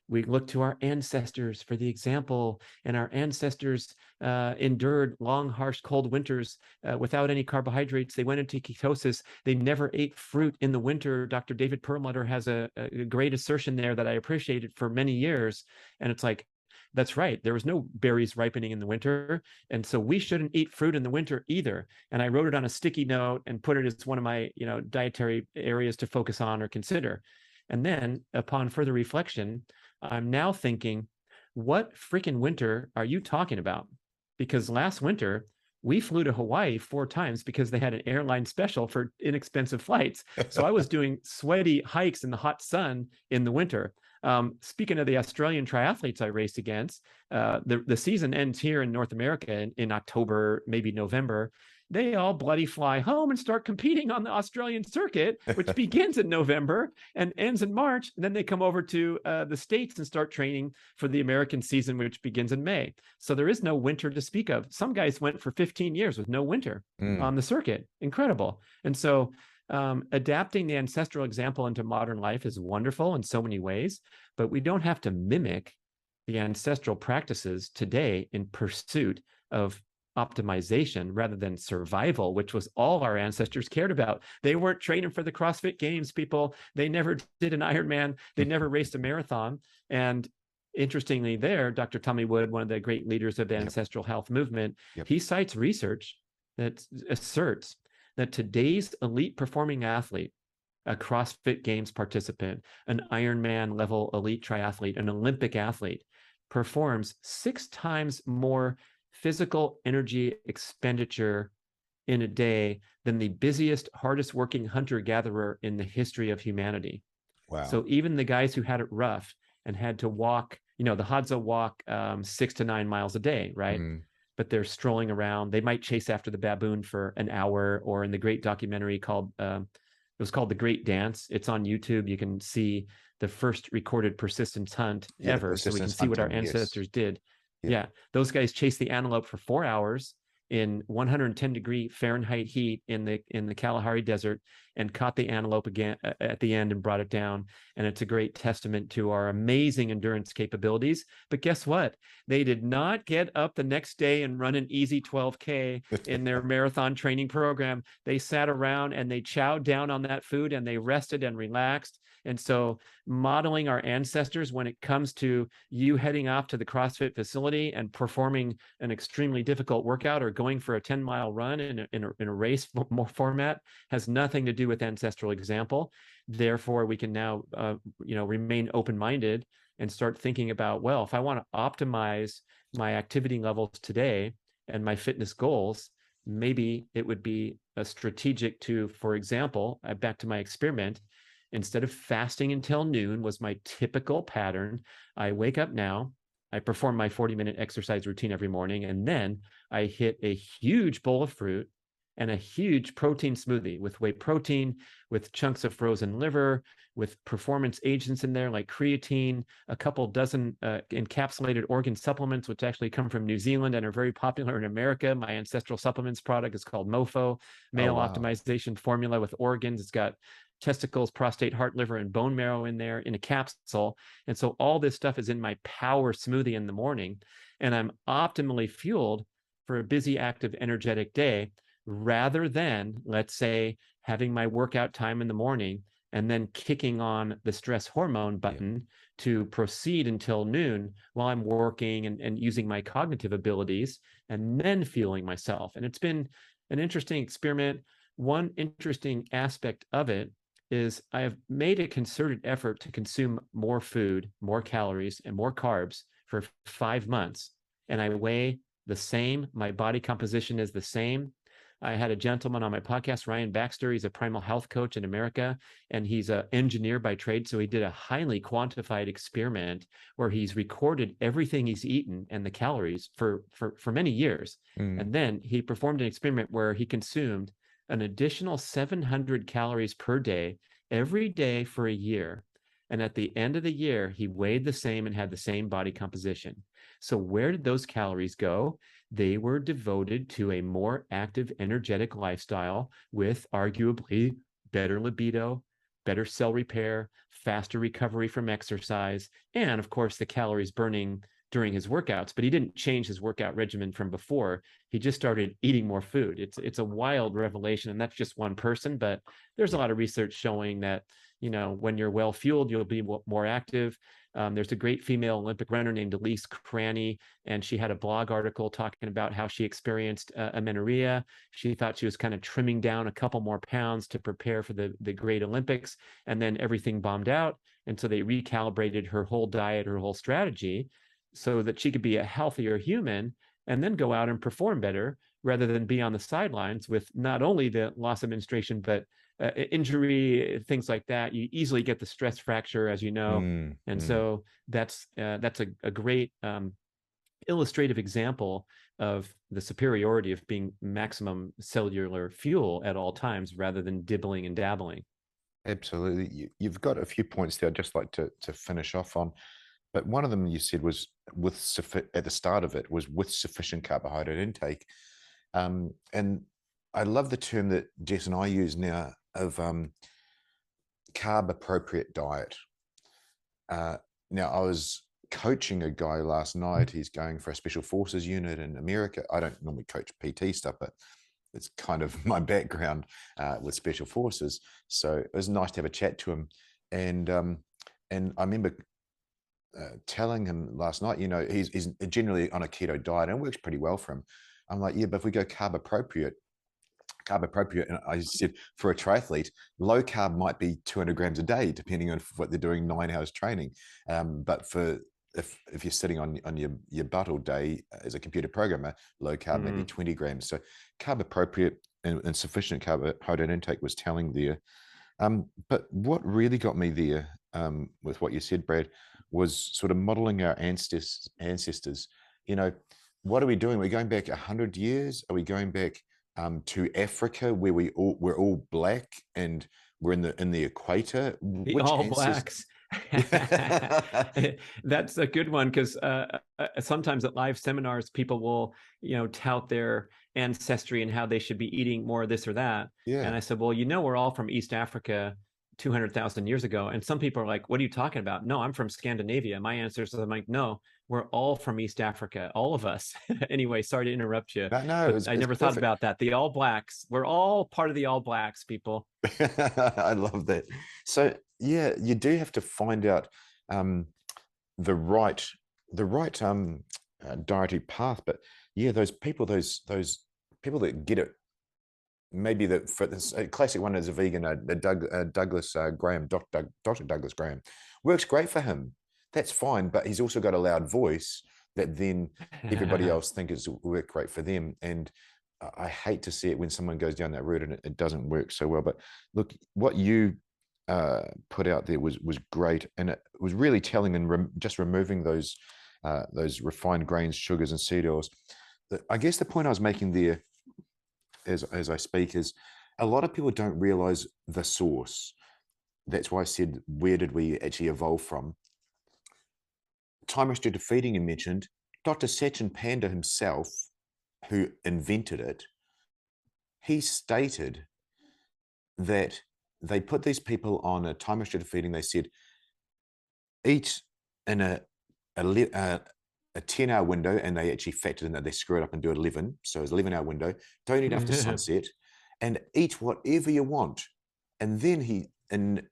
B: we look to our ancestors for the example, and our ancestors endured long, harsh, cold winters without any carbohydrates. They went into ketosis. They never ate fruit in the winter. Dr. David Perlmutter has a great assertion there that I appreciated for many years. And it's like, that's right. There was no berries ripening in the winter. And so we shouldn't eat fruit in the winter either. And I wrote it on a sticky note and put it as one of my, dietary areas to focus on or consider. And then upon further reflection, I'm now thinking, what freaking winter are you talking about? Because last winter, we flew to Hawaii 4 times because they had an airline special for inexpensive flights. So I was doing sweaty hikes in the hot sun in the winter. Speaking of the Australian triathletes I raced against, the season ends here in North America in October, maybe November. they all bloody fly home and start competing on the Australian circuit, which begins in November and ends in March. And then they come over to the States and start training for the American season, which begins in May. So there is no winter to speak of. Some guys went for 15 years with no winter on the circuit. Incredible. And so adapting the ancestral example into modern life is wonderful in so many ways, but we don't have to mimic the ancestral practices today in pursuit of optimization rather than survival, which was all our ancestors cared about. They weren't training for the CrossFit Games, people. They never did an Ironman. They never raced a marathon. And interestingly there, Dr. Tommy Wood, one of the great leaders of the ancestral health movement, he cites research that asserts that today's elite performing athlete, a CrossFit Games participant, an Ironman level elite triathlete, an Olympic athlete, performs 6 times more physical energy expenditure in a day than the busiest, hardest working hunter-gatherer in the history of humanity.
A: Wow.
B: So even the guys who had it rough and had to walk, the Hadza walk 6 to 9 miles a day, right? But they're strolling around. They might chase after the baboon for an hour, or in the great documentary called, it was called The Great Dance. It's on YouTube. You can see the first recorded persistence hunt ever. So we can see what our ancestors did. Yeah. Those guys chased the antelope for 4 hours in 110-degree Fahrenheit heat in the Kalahari Desert and caught the antelope again at the end and brought it down. And it's a great testament to our amazing endurance capabilities. But guess what? They did not get up the next day and run an easy 12K in their marathon training program. They sat around and they chowed down on that food and they rested and relaxed. And so modeling our ancestors when it comes to you heading off to the CrossFit facility and performing an extremely difficult workout or going for a 10-mile run in a race format has nothing to do with ancestral example. Therefore, we can now remain open-minded and start thinking about, well, if I want to optimize my activity levels today and my fitness goals, maybe it would be a strategic to, for example, back to my experiment, instead of fasting until noon was my typical pattern. I wake up now, I perform my 40-minute exercise routine every morning, and then I hit a huge bowl of fruit and a huge protein smoothie with whey protein, with chunks of frozen liver, with performance agents in there like creatine, a couple dozen encapsulated organ supplements, which actually come from New Zealand and are very popular in America. My ancestral supplements product is called MOFO, Male Optimization Formula with organs. It's got testicles, prostate, heart, liver, and bone marrow in there in a capsule. And so all this stuff is in my power smoothie in the morning. And I'm optimally fueled for a busy, active, energetic day, rather than, let's say, having my workout time in the morning and then kicking on the stress hormone button to proceed until noon while I'm working and using my cognitive abilities and then fueling myself. And it's been an interesting experiment. One interesting aspect of it is I have made a concerted effort to consume more food, more calories, and more carbs for 5 months. And I weigh the same. My body composition is the same. I had a gentleman on my podcast, Ryan Baxter. He's a primal health coach in America, and he's an engineer by trade. So he did a highly quantified experiment where he's recorded everything he's eaten and the calories for many years. And then he performed an experiment where he consumed an additional 700 calories per day, every day for a year. And at the end of the year, he weighed the same and had the same body composition. So where did those calories go? They were devoted to a more active, energetic lifestyle with arguably better libido, better cell repair, faster recovery from exercise, and of course, the calories burning during his workouts. But he didn't change his workout regimen from before. He just started eating more food. It's a wild revelation, and that's just one person. But there's a lot of research showing that, when you're well fueled, you'll be more active. There's a great female Olympic runner named Elise Cranny, and she had a blog article talking about how she experienced amenorrhea. She thought she was kind of trimming down a couple more pounds to prepare for the great Olympics, and then everything bombed out. And so they recalibrated her whole diet, her whole strategy, so that she could be a healthier human and then go out and perform better, rather than be on the sidelines with not only the loss of menstruation, but injury, things like that. You easily get the stress fracture, as you know. So that's a great illustrative example of the superiority of being maximum cellular fuel at all times rather than dibbling and dabbling.
A: Absolutely. You've got a few points there I'd just like to finish off on. But one of them you said was at the start of it was with sufficient carbohydrate intake. And I love the term that Jess and I use now of carb appropriate diet. Now, I was coaching a guy last night. He's going for a special forces unit in America. I don't normally coach PT stuff, but it's kind of my background with special forces. So it was nice to have a chat to him. And I remember telling him last night, he's generally on a keto diet and it works pretty well for him. I'm like, yeah, but if we go carb appropriate, and I said for a triathlete, low carb might be 200 grams a day, depending on what they're doing 9 hours training. But for if you're sitting on your butt all day as a computer programmer, low carb maybe 20 grams. So carb appropriate and sufficient carbohydrate intake was telling there. But what really got me there with what you said, Brad, was sort of modeling our ancestors. What are we doing? We're going back 100 years? Are we going back to Africa where we're all black and we're in the equator?
B: The
A: Which
B: All
A: ancestors?
B: Blacks. That's a good one, because sometimes at live seminars, people will, tout their ancestry and how they should be eating more of this or that.
A: Yeah.
B: And I said, well, we're all from East Africa 200,000 years ago. And some people are like, what are you talking about? No, I'm from Scandinavia. My ancestors. I'm like, no, we're all from East Africa, all of us. Anyway, sorry to interrupt you.
A: No,
B: I never thought about that. The All Blacks. We're all part of the All Blacks, people.
A: I love that. So yeah, you do have to find out the right dietary path. But yeah, those people that get it. Maybe for this, a classic one is a vegan, Douglas Graham, Dr. Douglas Graham, works great for him. That's fine, but he's also got a loud voice that then everybody else thinks it's work great for them. And I hate to see it when someone goes down that route and it doesn't work so well. But look, what you put out there was great, and it was really telling. And just removing those refined grains, sugars, and seed oils. I guess the point I was making there, as I speak, is a lot of people don't realize the source. That's why I said, where did we actually evolve from? Time restricted feeding you mentioned. Dr. Sachin Panda himself, who invented it, he stated that they put these people on a time restricted feeding. They said, eat in a 10-hour window, and they actually factored in that they screw it up and do 11. So it's 11-hour window. Don't eat after sunset, and eat whatever you want. And then he, in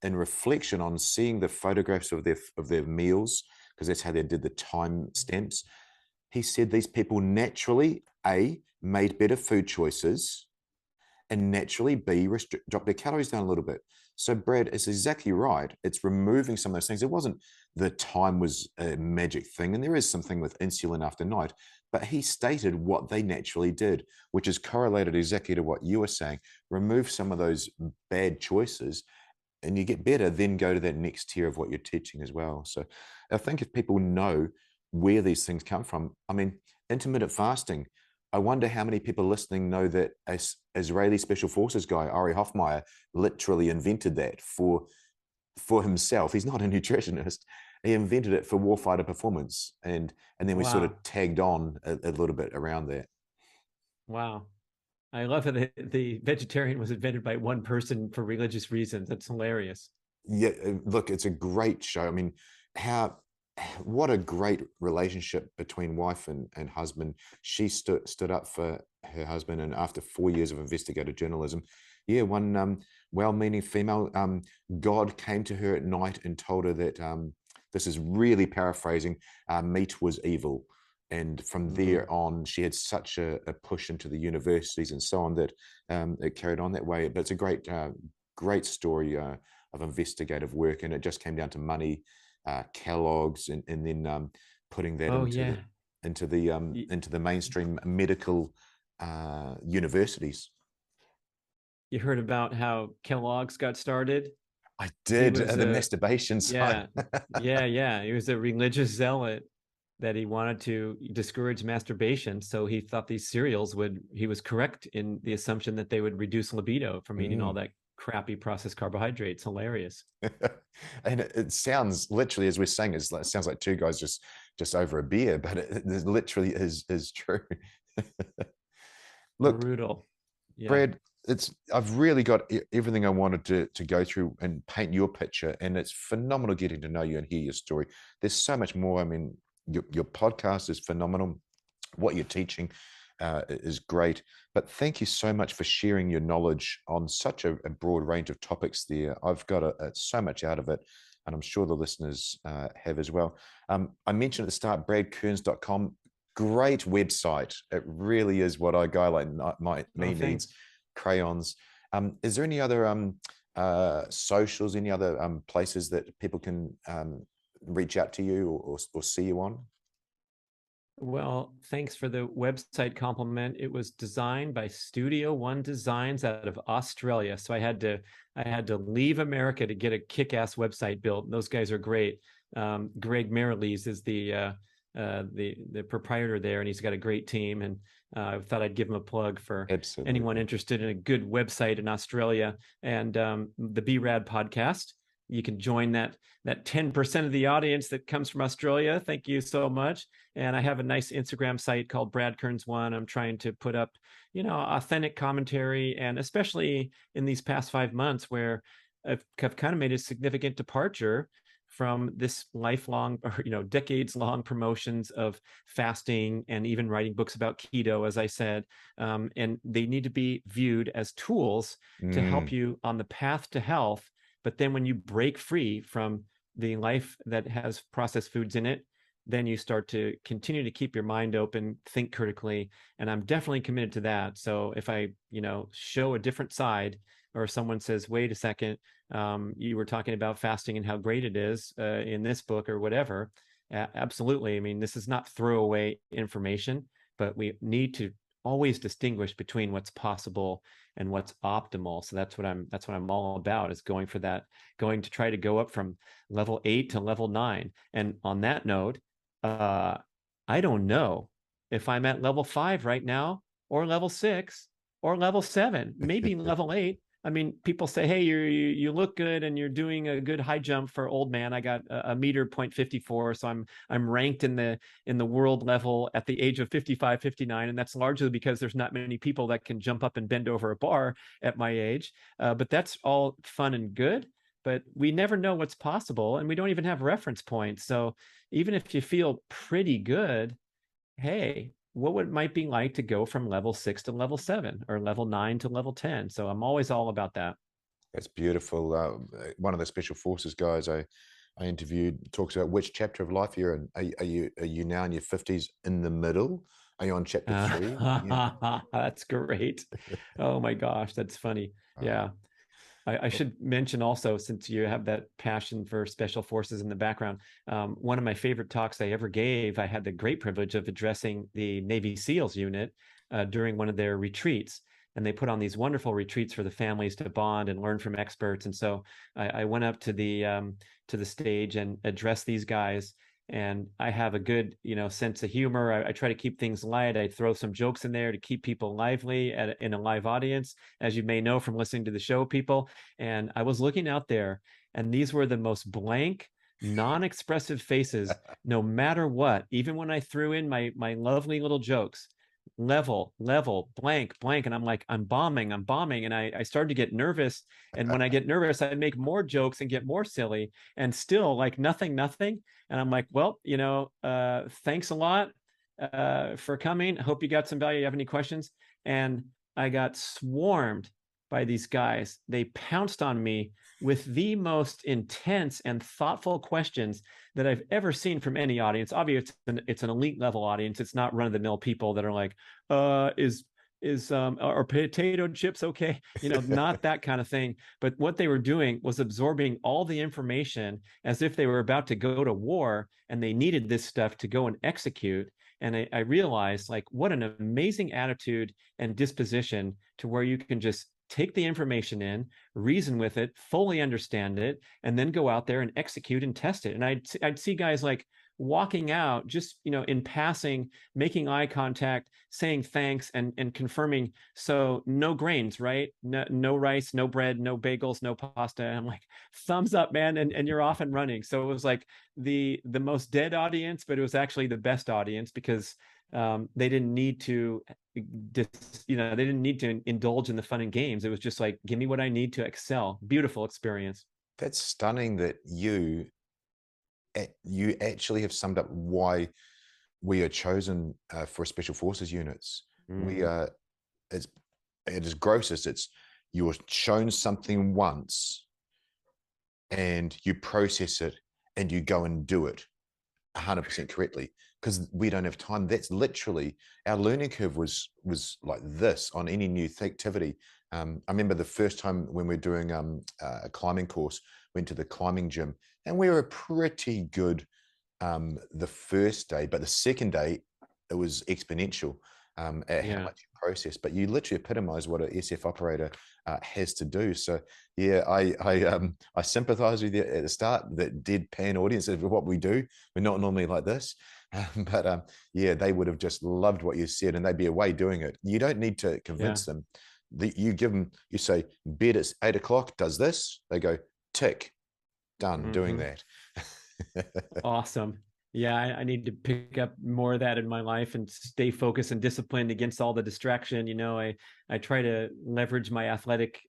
A: reflection on seeing the photographs of their meals, because that's how they did the time stamps, he said these people naturally, A, made better food choices, and naturally, B, dropped their calories down a little bit. So Brad, it's exactly right. It's removing some of those things. It wasn't the time was a magic thing, and there is something with insulin after night, but he stated what they naturally did, which is correlated exactly to what you were saying. Remove some of those bad choices and you get better, then go to that next tier of what you're teaching as well. So I think if people know where these things come from, I mean, intermittent fasting, I wonder how many people listening know that Israeli Special Forces guy, Ari Hofmeyer, literally invented that for himself. He's not a nutritionist. He invented it for warfighter performance. And then we sort of tagged on a little bit around that.
B: Wow. I love that the vegetarian was invented by one person for religious reasons. That's hilarious.
A: Yeah, look, it's a great show. I mean, what a great relationship between wife and husband. She stood up for her husband, and after 4 years of investigative journalism, yeah, one well-meaning female, God came to her at night and told her that, this is really paraphrasing, meat was evil. And from there on, she had such a push into the universities and so on that it carried on that way. But it's a great story of investigative work, and it just came down to money, Kellogg's, and then putting that into the mainstream medical universities.
B: You heard about how Kellogg's got started?
A: I did, the masturbation side.
B: Yeah. He was a religious zealot that he wanted to discourage masturbation. So he thought these cereals he was correct in the assumption that they would reduce libido from eating all that crappy processed carbohydrates. Hilarious.
A: And it sounds literally, as we're saying, it sounds like two guys just over a beer, but it literally is true. Look,
B: Brutal. Yeah.
A: Brad, I've really got everything I wanted to go through and paint your picture, and it's phenomenal getting to know you and hear your story. There's so much more. I mean, your podcast is phenomenal. What you're teaching is great. But thank you so much for sharing your knowledge on such a broad range of topics there. I've got so much out of it, and I'm sure the listeners have as well. I mentioned at the start, bradkearns.com. Great website. It really is what a guy like me needs. Crayons. Is there any other socials, any other places that people can reach out to you or see you on?
B: Well, thanks for the website compliment. It was designed by Studio One Designs out of Australia. So I had to leave America to get a kick-ass website built. And those guys are great. Greg Merrilees is the proprietor there, and he's got a great team. And I thought I'd give him a plug for anyone interested in a good website in Australia. And the B.rad podcast. You can join that 10% of the audience that comes from Australia. Thank you so much. And I have a nice Instagram site called Brad Kearns 1. I'm trying to put up, authentic commentary, and especially in these past 5 months where I've kind of made a significant departure from this lifelong or decades long promotions of fasting and even writing books about keto, as I said, and they need to be viewed as tools to help you on the path to health. But then when you break free from the life that has processed foods in it, then you start to continue to keep your mind open, think critically. And I'm definitely committed to that. So if I, show a different side, or someone says, wait a second, you were talking about fasting and how great it is in this book or whatever. Absolutely. I mean, this is not throwaway information, but we need to always distinguish between what's possible and what's optimal. So that's what I'm all about, is going to try to go up from level 8 to level 9. And on that note, I don't know if I'm at level 5 right now, or level 6, or level 7, maybe level 8. I mean, people say, hey, you look good and you're doing a good high jump for old man. I got a meter 0.54. So I'm ranked in the world level at the age of 55, 59. And that's largely because there's not many people that can jump up and bend over a bar at my age. But that's all fun and good. But we never know what's possible, and we don't even have reference points. So even if you feel pretty good, hey, what it might be like to go from level 6 to level 7, or level 9 to level 10. So I'm always all about that.
A: That's beautiful. One of the special forces guys I interviewed talks about which chapter of life you're in. Are you now in your 50s, in the middle? Are you on chapter 3?
B: Yeah. That's great. Oh my gosh, that's funny. Yeah. I should mention also, since you have that passion for special forces in the background, one of my favorite talks I ever gave, I had the great privilege of addressing the Navy SEALs unit during one of their retreats. And they put on these wonderful retreats for the families to bond and learn from experts. And so I went up to the stage and addressed these guys. And I have a good, sense of humor. I try to keep things light. I throw some jokes in there to keep people lively in a live audience, as you may know from listening to the show, people. And I was looking out there, and these were the most blank, non-expressive faces, no matter what. Even when I threw in my lovely little jokes, level, blank. And I'm like, I'm bombing. And I started to get nervous. And when I get nervous, I make more jokes and get more silly, and still like nothing. And I'm like, well, thanks a lot for coming. I hope you got some value. You have any questions? And I got swarmed by these guys. They pounced on me with the most intense and thoughtful questions that I've ever seen from any audience. Obviously, it's an elite level audience. It's not run-of-the-mill people that are like, are potato chips okay? Not that kind of thing. But what they were doing was absorbing all the information as if they were about to go to war, and they needed this stuff to go and execute. And I realized, like, what an amazing attitude and disposition to where you can just take the information in, reason with it, fully understand it, and then go out there and execute and test it. And I'd see guys like, walking out, just, in passing, making eye contact, saying thanks, and confirming. So no grains, right? No rice, no bread, no bagels, no pasta. And I'm like, thumbs up, man. And you're off and running. So it was like the most dead audience, but it was actually the best audience, because they didn't need to they didn't need to indulge in the fun and games. It was just like, give me what I need to excel. Beautiful experience.
A: That's stunning that you actually have summed up why we are chosen for special forces units. We are, it's it is grossest. It's you're shown something once and you process it and you go and do it 100% correctly, because we don't have time. That's literally our learning curve was like this on any new activity. I remember the first time when we were doing a climbing course, went to the climbing gym, and we were pretty good the first day, but the second day it was exponential at how much you process. But you literally epitomize what an SF operator has to do. So yeah, I sympathize with you at the start, that deadpan audience of what we do. We're not normally like this. But yeah, they would have just loved what you said, and they'd be away doing it. You don't need to convince them. You give them, you say, bed at 8 o'clock, does this. They go, tick, done, doing that.
B: Awesome. Yeah, I need to pick up more of that in my life and stay focused and disciplined against all the distraction. I try to leverage my athletic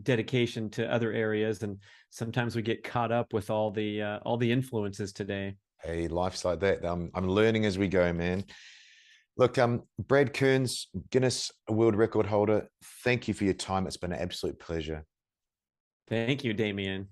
B: dedication to other areas, and sometimes we get caught up with all the influences today.
A: Hey, life's like that. I'm learning as we go, man. Look, Brad Kearns, Guinness World Record holder, thank you for your time. It's been an absolute pleasure.
B: Thank you, Damien.